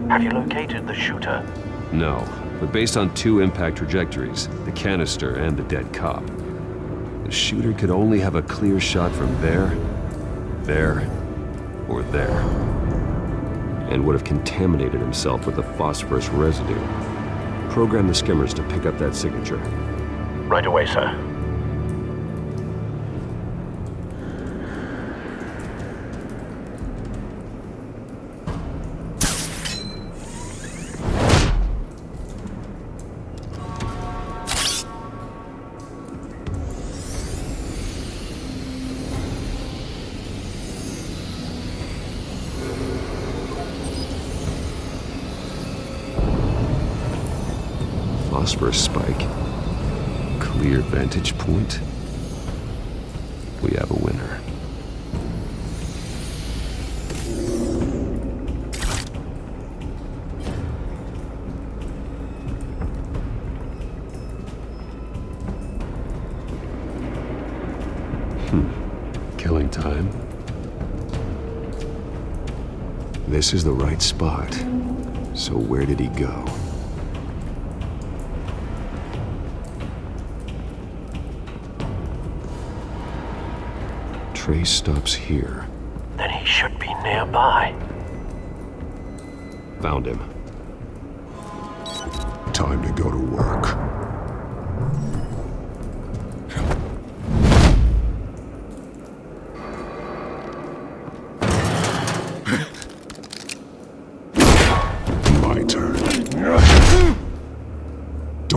Have you located the shooter? No, but based on two impact trajectories, the canister and the dead cop, the shooter could only have a clear shot from there, or there, and would have contaminated himself with the phosphorus residue. Program the skimmers to pick up that signature. Right away, sir. Phosphorus spike. Clear vantage point. We have a winner. Killing time. This is the right spot. So where did he go? Trace stops here. Then he should be nearby. Found him. Time to go to work.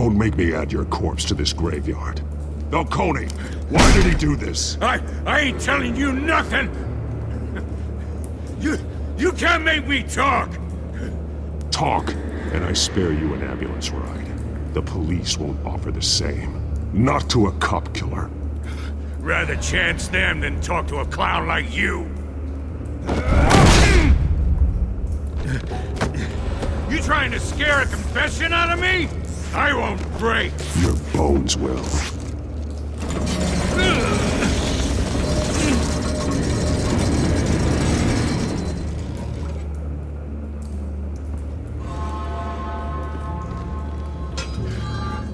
Don't make me add your corpse to this graveyard. Falcone, why did he do this? I ain't telling you nothing! You can't make me talk! Talk, and I spare you an ambulance ride. The police won't offer the same. Not to a cop killer. Rather chance them than talk to a clown like you. You trying to scare a confession out of me? I won't break. Your bones will.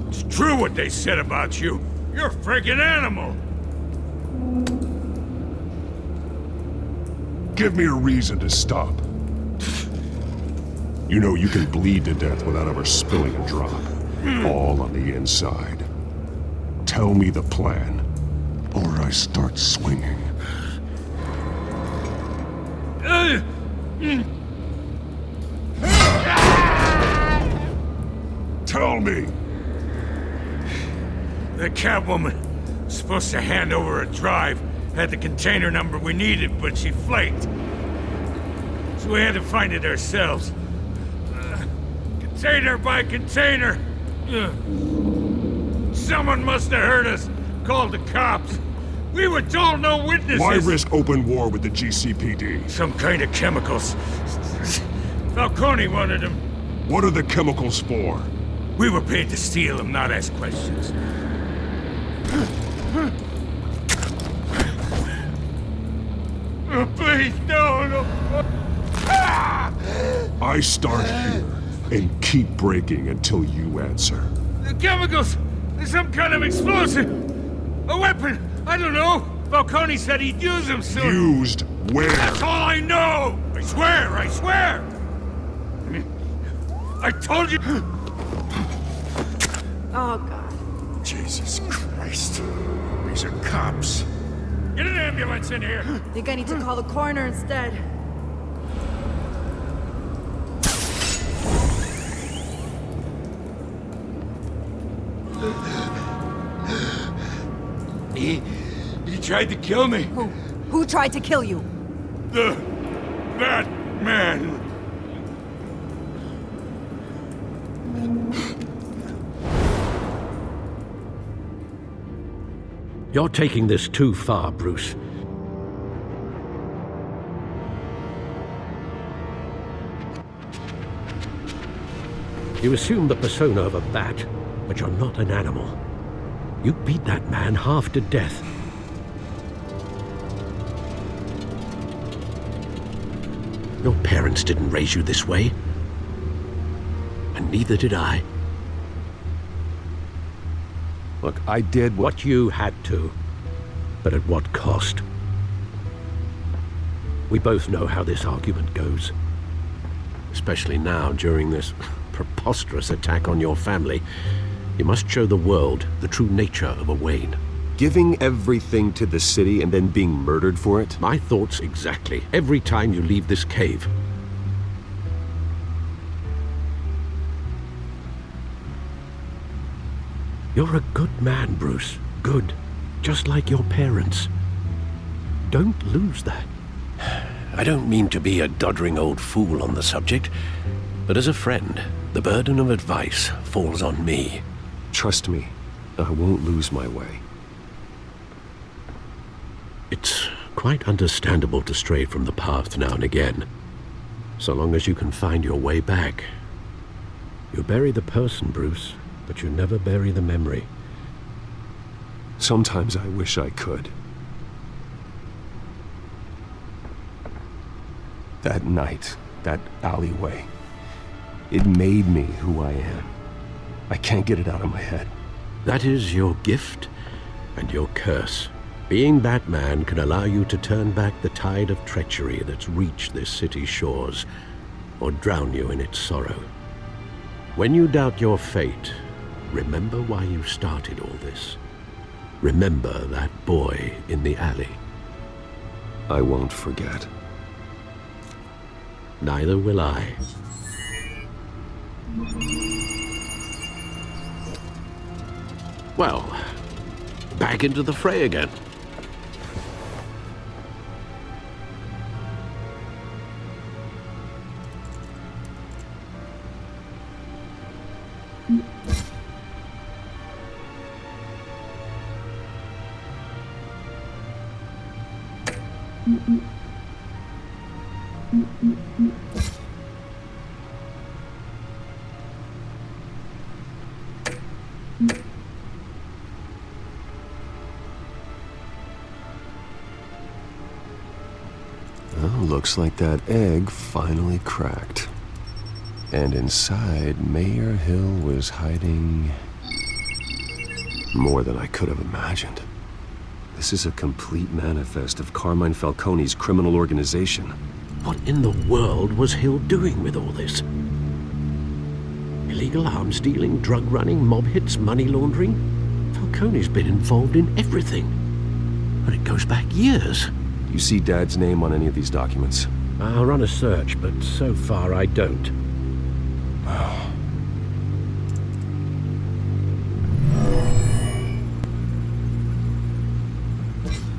It's true what they said about you. You're a freaking animal. Give me a reason to stop. You know you can bleed to death without ever spilling a drop. All on the inside. Tell me the plan, or I start swinging. Tell me! The Catwoman was supposed to hand over a drive, had the container number we needed, but she flaked. So we had to find it ourselves. Container by container. Someone must have heard us, called the cops. We were told no witnesses. Why risk open war with the GCPD? Some kind of chemicals. Falcone wanted them. What are the chemicals for? We were paid to steal them, not ask questions. Please, no. I start here and keep breaking until you answer. The chemicals! There's some kind of explosive! A weapon! I don't know! Falcone said he'd use them soon! Used where? That's all I know! I swear! I told you! Oh, God. Jesus Christ. These are cops. Get an ambulance in here! Think I need to call the coroner instead. He tried to kill me. Who tried to kill you? That man. You're taking this too far, Bruce. You assume the persona of a bat, but you're not an animal. You beat that man half to death. Your parents didn't raise you this way. And neither did I. Look, I did what you had to, but at what cost? We both know how this argument goes. Especially now, during this preposterous attack on your family. You must show the world the true nature of a Wayne. Giving everything to the city and then being murdered for it? My thoughts exactly. Every time you leave this cave. You're a good man, Bruce. Good. Just like your parents. Don't lose that. I don't mean to be a doddering old fool on the subject, but as a friend, the burden of advice falls on me. Trust me, I won't lose my way. It's quite understandable to stray from the path now and again, so long as you can find your way back. You bury the person, Bruce, but you never bury the memory. Sometimes I wish I could. That night, that alleyway, it made me who I am. I can't get it out of my head. That is your gift and your curse. Being Batman can allow you to turn back the tide of treachery that's reached this city's shores, or drown you in its sorrow. When you doubt your fate, remember why you started all this. Remember that boy in the alley. I won't forget. Neither will I. Well, back into the fray again. Well, looks like that egg finally cracked. And inside, Mayor Hill was hiding more than I could have imagined. This is a complete manifest of Carmine Falcone's criminal organization. What in the world was Hill doing with all this? Illegal arms dealing, drug running, mob hits, money laundering? Falcone's been involved in everything. But it goes back years. You see Dad's name on any of these documents? I'll run a search, but so far I don't.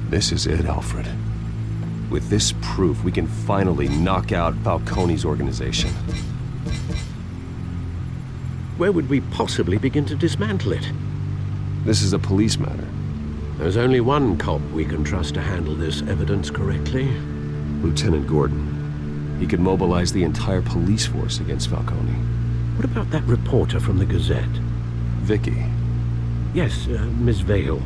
This is it, Alfred. With this proof, we can finally knock out Falcone's organization. Where would we possibly begin to dismantle it? This is a police matter. There's only one cop we can trust to handle this evidence correctly. Lieutenant Gordon. He could mobilize the entire police force against Falcone. What about that reporter from the Gazette? Vicky. Yes, Miss Vale.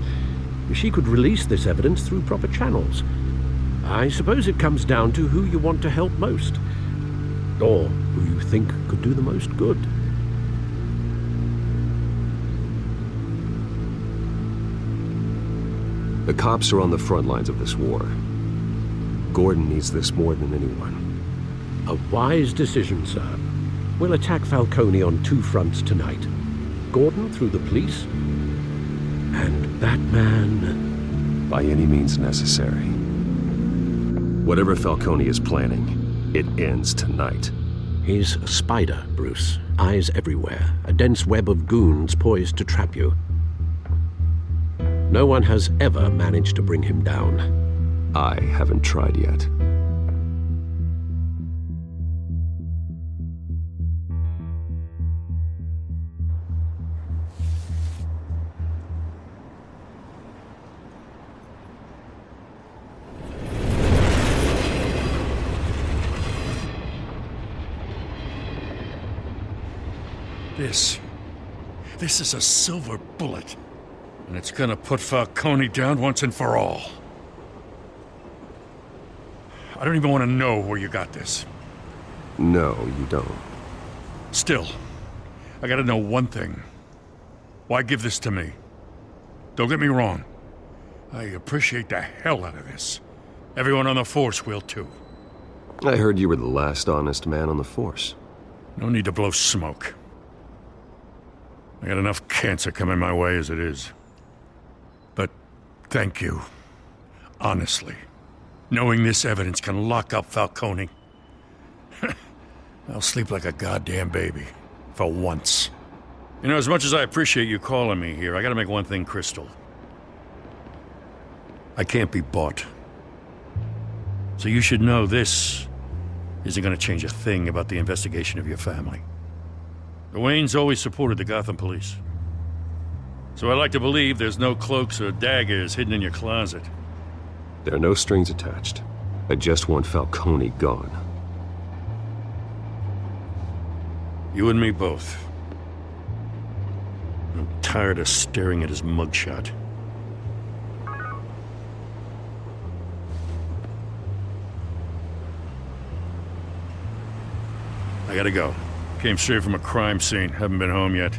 She could release this evidence through proper channels. I suppose it comes down to who you want to help most. Or who you think could do the most good. The cops are on the front lines of this war. Gordon needs this more than anyone. A wise decision, sir. We'll attack Falcone on two fronts tonight. Gordon through the police, and that man... by any means necessary. Whatever Falcone is planning, it ends tonight. He's a spider, Bruce. Eyes everywhere. A dense web of goons poised to trap you. No one has ever managed to bring him down. I haven't tried yet. This is a silver bullet. And it's gonna put Falcone down once and for all. I don't even want to know where you got this. No, you don't. Still, I gotta know one thing. Why give this to me? Don't get me wrong. I appreciate the hell out of this. Everyone on the force will too. I heard you were the last honest man on the force. No need to blow smoke. I got enough cancer coming my way as it is. But thank you. Honestly. Knowing this evidence can lock up Falcone. I'll sleep like a goddamn baby. For once. You know, as much as I appreciate you calling me here, I gotta make one thing crystal. I can't be bought. So you should know this isn't gonna change a thing about the investigation of your family. The Waynes always supported the Gotham police. So I like to believe there's no cloaks or daggers hidden in your closet. There are no strings attached. I just want Falcone gone. You and me both. I'm tired of staring at his mugshot. I gotta go. Came straight from a crime scene. Haven't been home yet.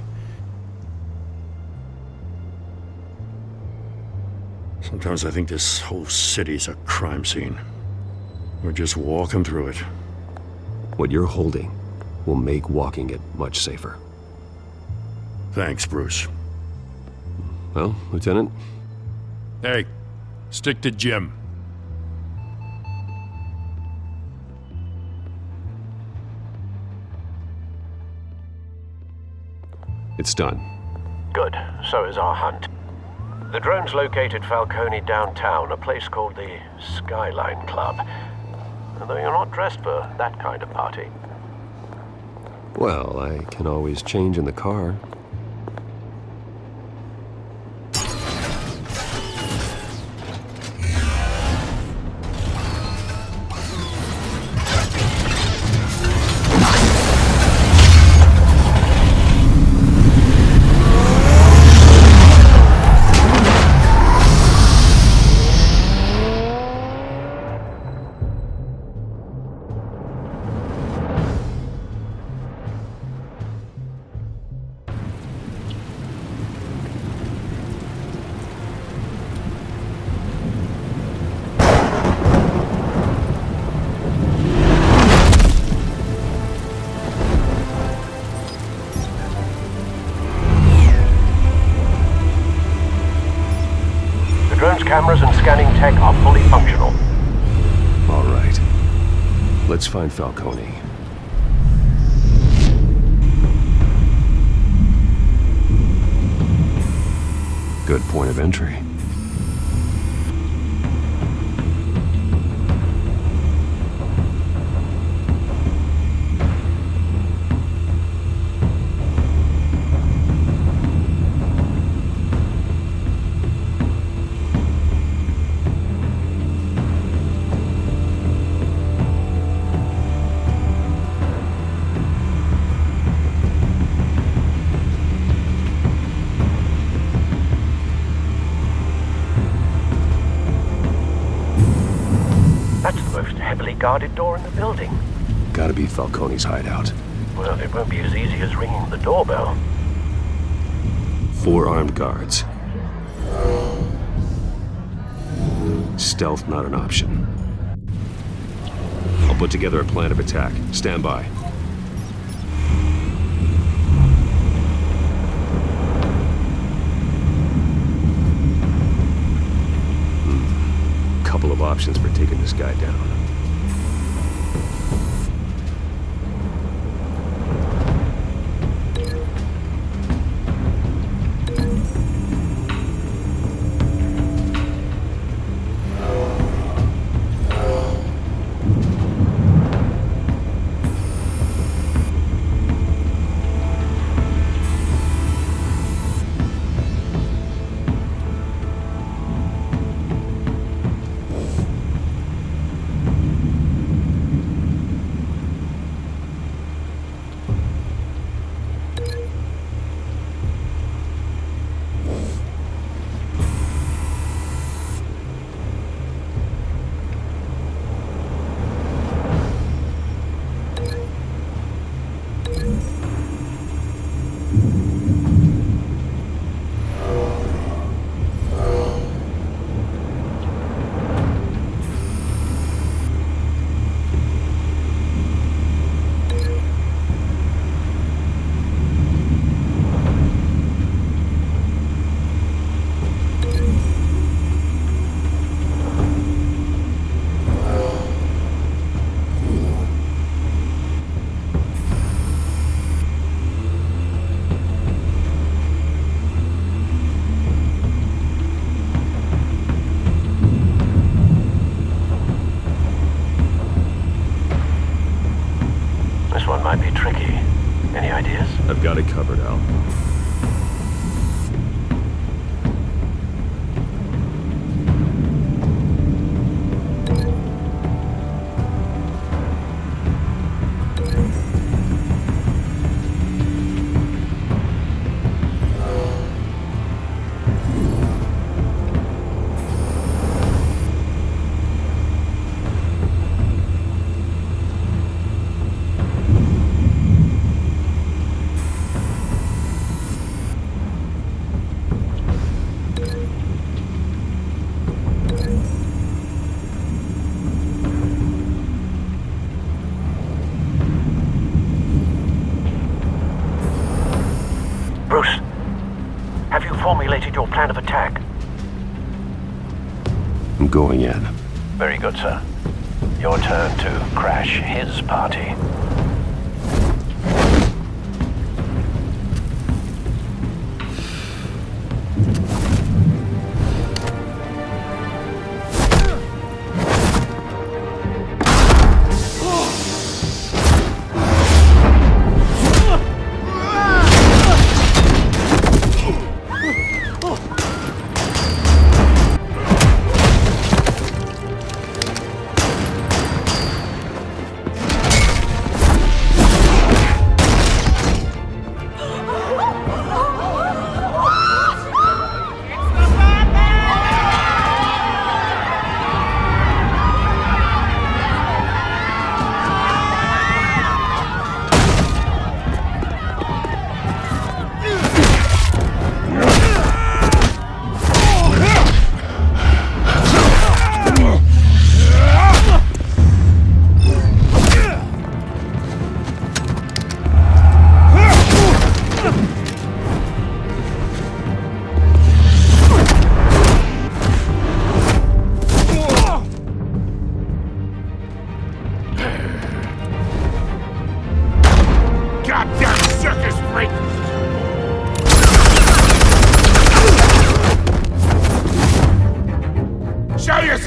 Sometimes I think this whole city's a crime scene. We're just walking through it. What you're holding will make walking it much safer. Thanks, Bruce. Well, Lieutenant? Hey, stick to Jim. It's done. Good. So is our hunt. The drones located Falcone downtown, a place called the Skyline Club. Though you're not dressed for that kind of party. Well, I can always change in the car. Cameras and scanning tech are fully functional. All right. Let's find Falcone. Good point of entry. Guarded door in the building. Gotta be Falcone's hideout. Well, it won't be as easy as ringing the doorbell. 4 armed guards. Stealth not an option. I'll put together a plan of attack. Stand by. Couple of options for taking this guy down. Might be tricky. Any ideas? I've got it covered, Al. Formulated your plan of attack? I'm going in. Very good, sir. Your turn to crash his party.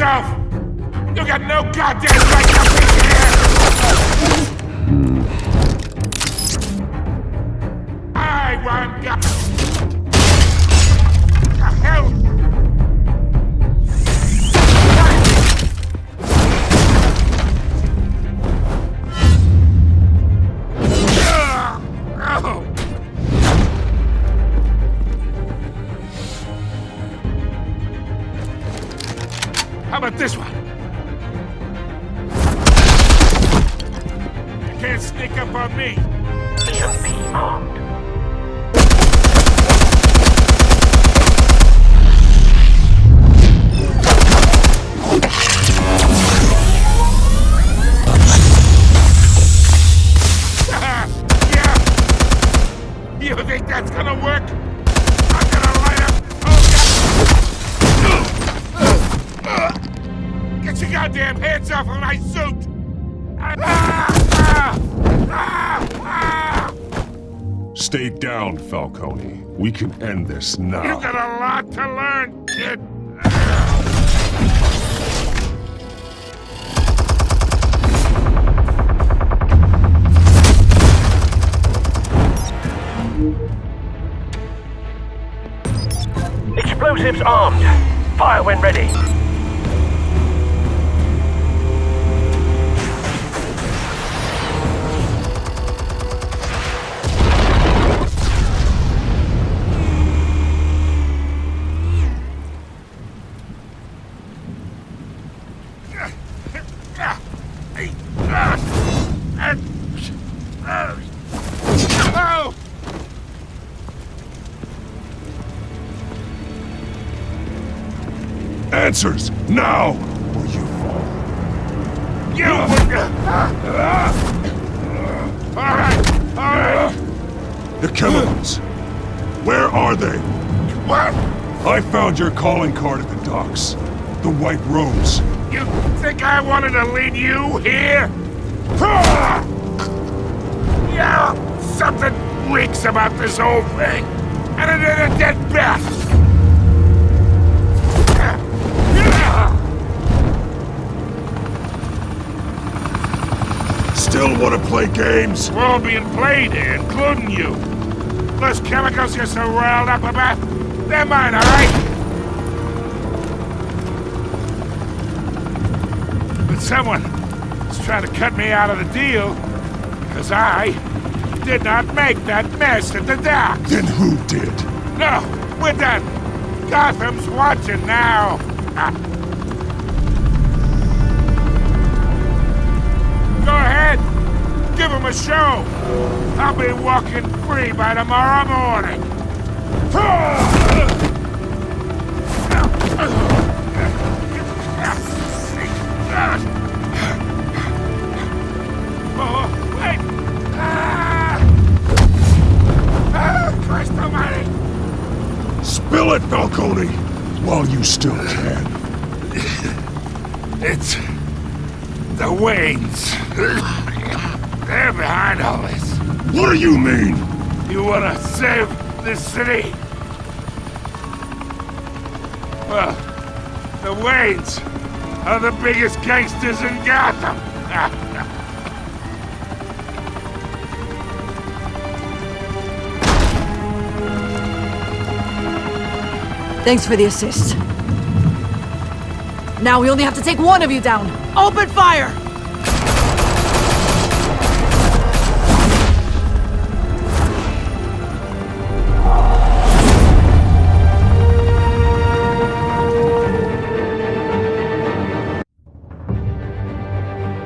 yourself! You got no goddamn right to be here! I want God. The hell? How about this one? You can't sneak up on me. Be armed. Yeah. You think that's gonna work? I'm gonna light up. Oh, get your goddamn hands off of my suit! Stay down, Falcone. We can end this now. You got a lot to learn, kid. Explosives armed. Fire when ready. Answers, now! Or you fall. You! All right. The chemicals. Where are they? What? I found your calling card at the docks. The White Rose. You think I wanted to lead you here? Yeah, something reeks about this whole thing. And it ain't a dead bat. Still want to play games? We're all being played here, including you. Those chemicals you're so riled up about, they're mine, all right? But someone is trying to cut me out of the deal because I did not make that mess at the docks. Then who did? No, we're done. Gotham's watching now. Go ahead. Give him a show. I'll be walking free by tomorrow morning. Oh, wait. Christ almighty. Spill it, Falcone, while you still can. It's the Waynes. They're behind all this. What do you mean? You wanna save this city? Well, the Waynes are the biggest gangsters in Gotham. Thanks for the assist. Now we only have to take one of you down. Open fire!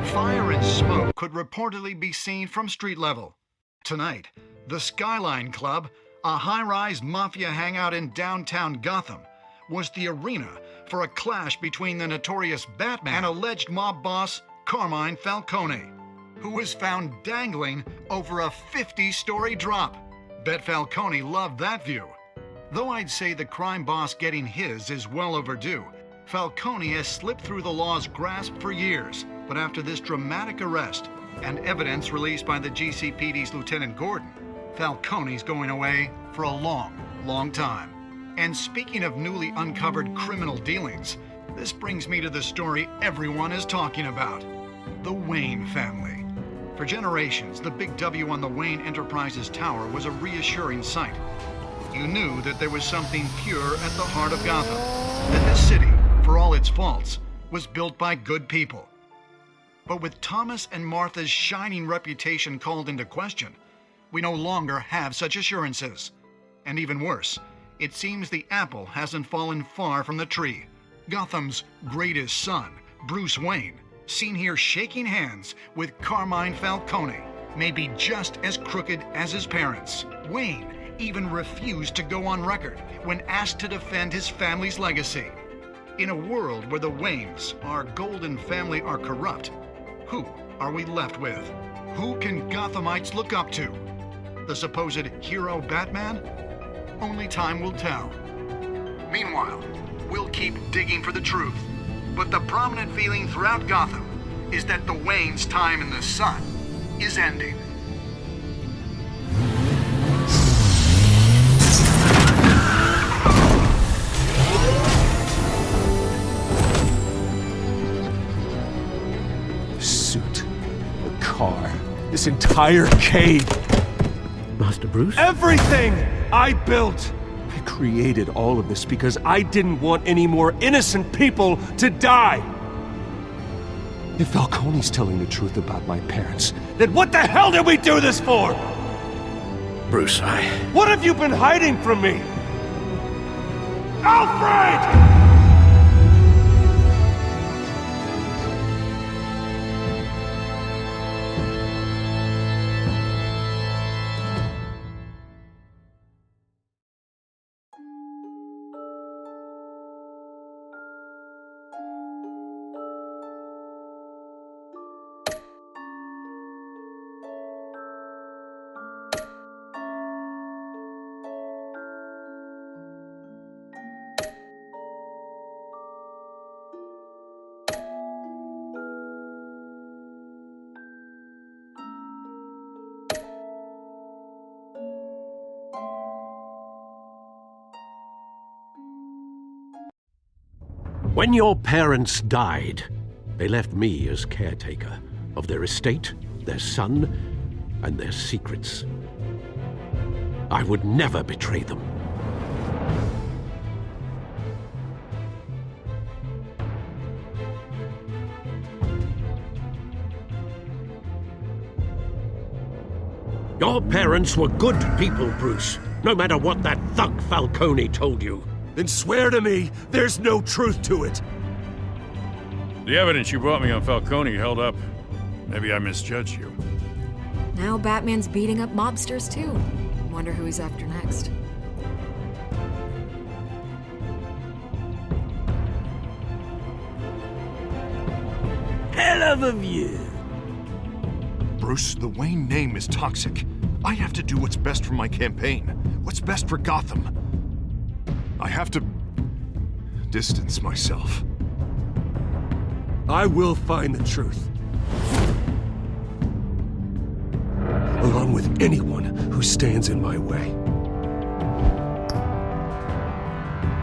Fire and smoke could reportedly be seen from street level. Tonight, the Skyline Club, a high-rise mafia hangout in downtown Gotham, was the arena for a clash between the notorious Batman and alleged mob boss Carmine Falcone, who was found dangling over a 50-story drop. Bet Falcone loved that view. Though I'd say the crime boss getting his is well overdue, Falcone has slipped through the law's grasp for years. But after this dramatic arrest and evidence released by the GCPD's Lieutenant Gordon, Falcone's going away for a long, long time. And speaking of newly uncovered criminal dealings, This brings me to the story everyone is talking about. The Wayne family. For generations, the big W on the Wayne Enterprises tower was a reassuring sight. You knew that there was something pure at the heart of Gotham. That this city, for all its faults, was built by good people. But with Thomas and Martha's shining reputation called into question, we no longer have such assurances. And even worse, it seems the apple hasn't fallen far from the tree. Gotham's greatest son, Bruce Wayne, seen here shaking hands with Carmine Falcone, may be just as crooked as his parents. Wayne even refused to go on record when asked to defend his family's legacy. In a world where the Waynes, our golden family, are corrupt, who are we left with? Who can Gothamites look up to? The supposed hero Batman? Only time will tell. Meanwhile, we'll keep digging for the truth. But the prominent feeling throughout Gotham is that the Waynes' time in the sun is ending. The suit, the car, this entire cave. Master Bruce? Everything I built! I created all of this because I didn't want any more innocent people to die! If Falcone's telling the truth about my parents, then what the hell did we do this for? Bruce, What have you been hiding from me? Alfred! When your parents died, they left me as caretaker of their estate, their son, and their secrets. I would never betray them. Your parents were good people, Bruce, no matter what that thug Falcone told you. Then swear to me there's no truth to it. The evidence you brought me on Falcone held up. Maybe I misjudged you. Now Batman's beating up mobsters, too. Wonder who he's after next. Hell of a view. Bruce, the Wayne name is toxic. I have to do what's best for my campaign. What's best for Gotham. I have to distance myself. I will find the truth. Along with anyone who stands in my way.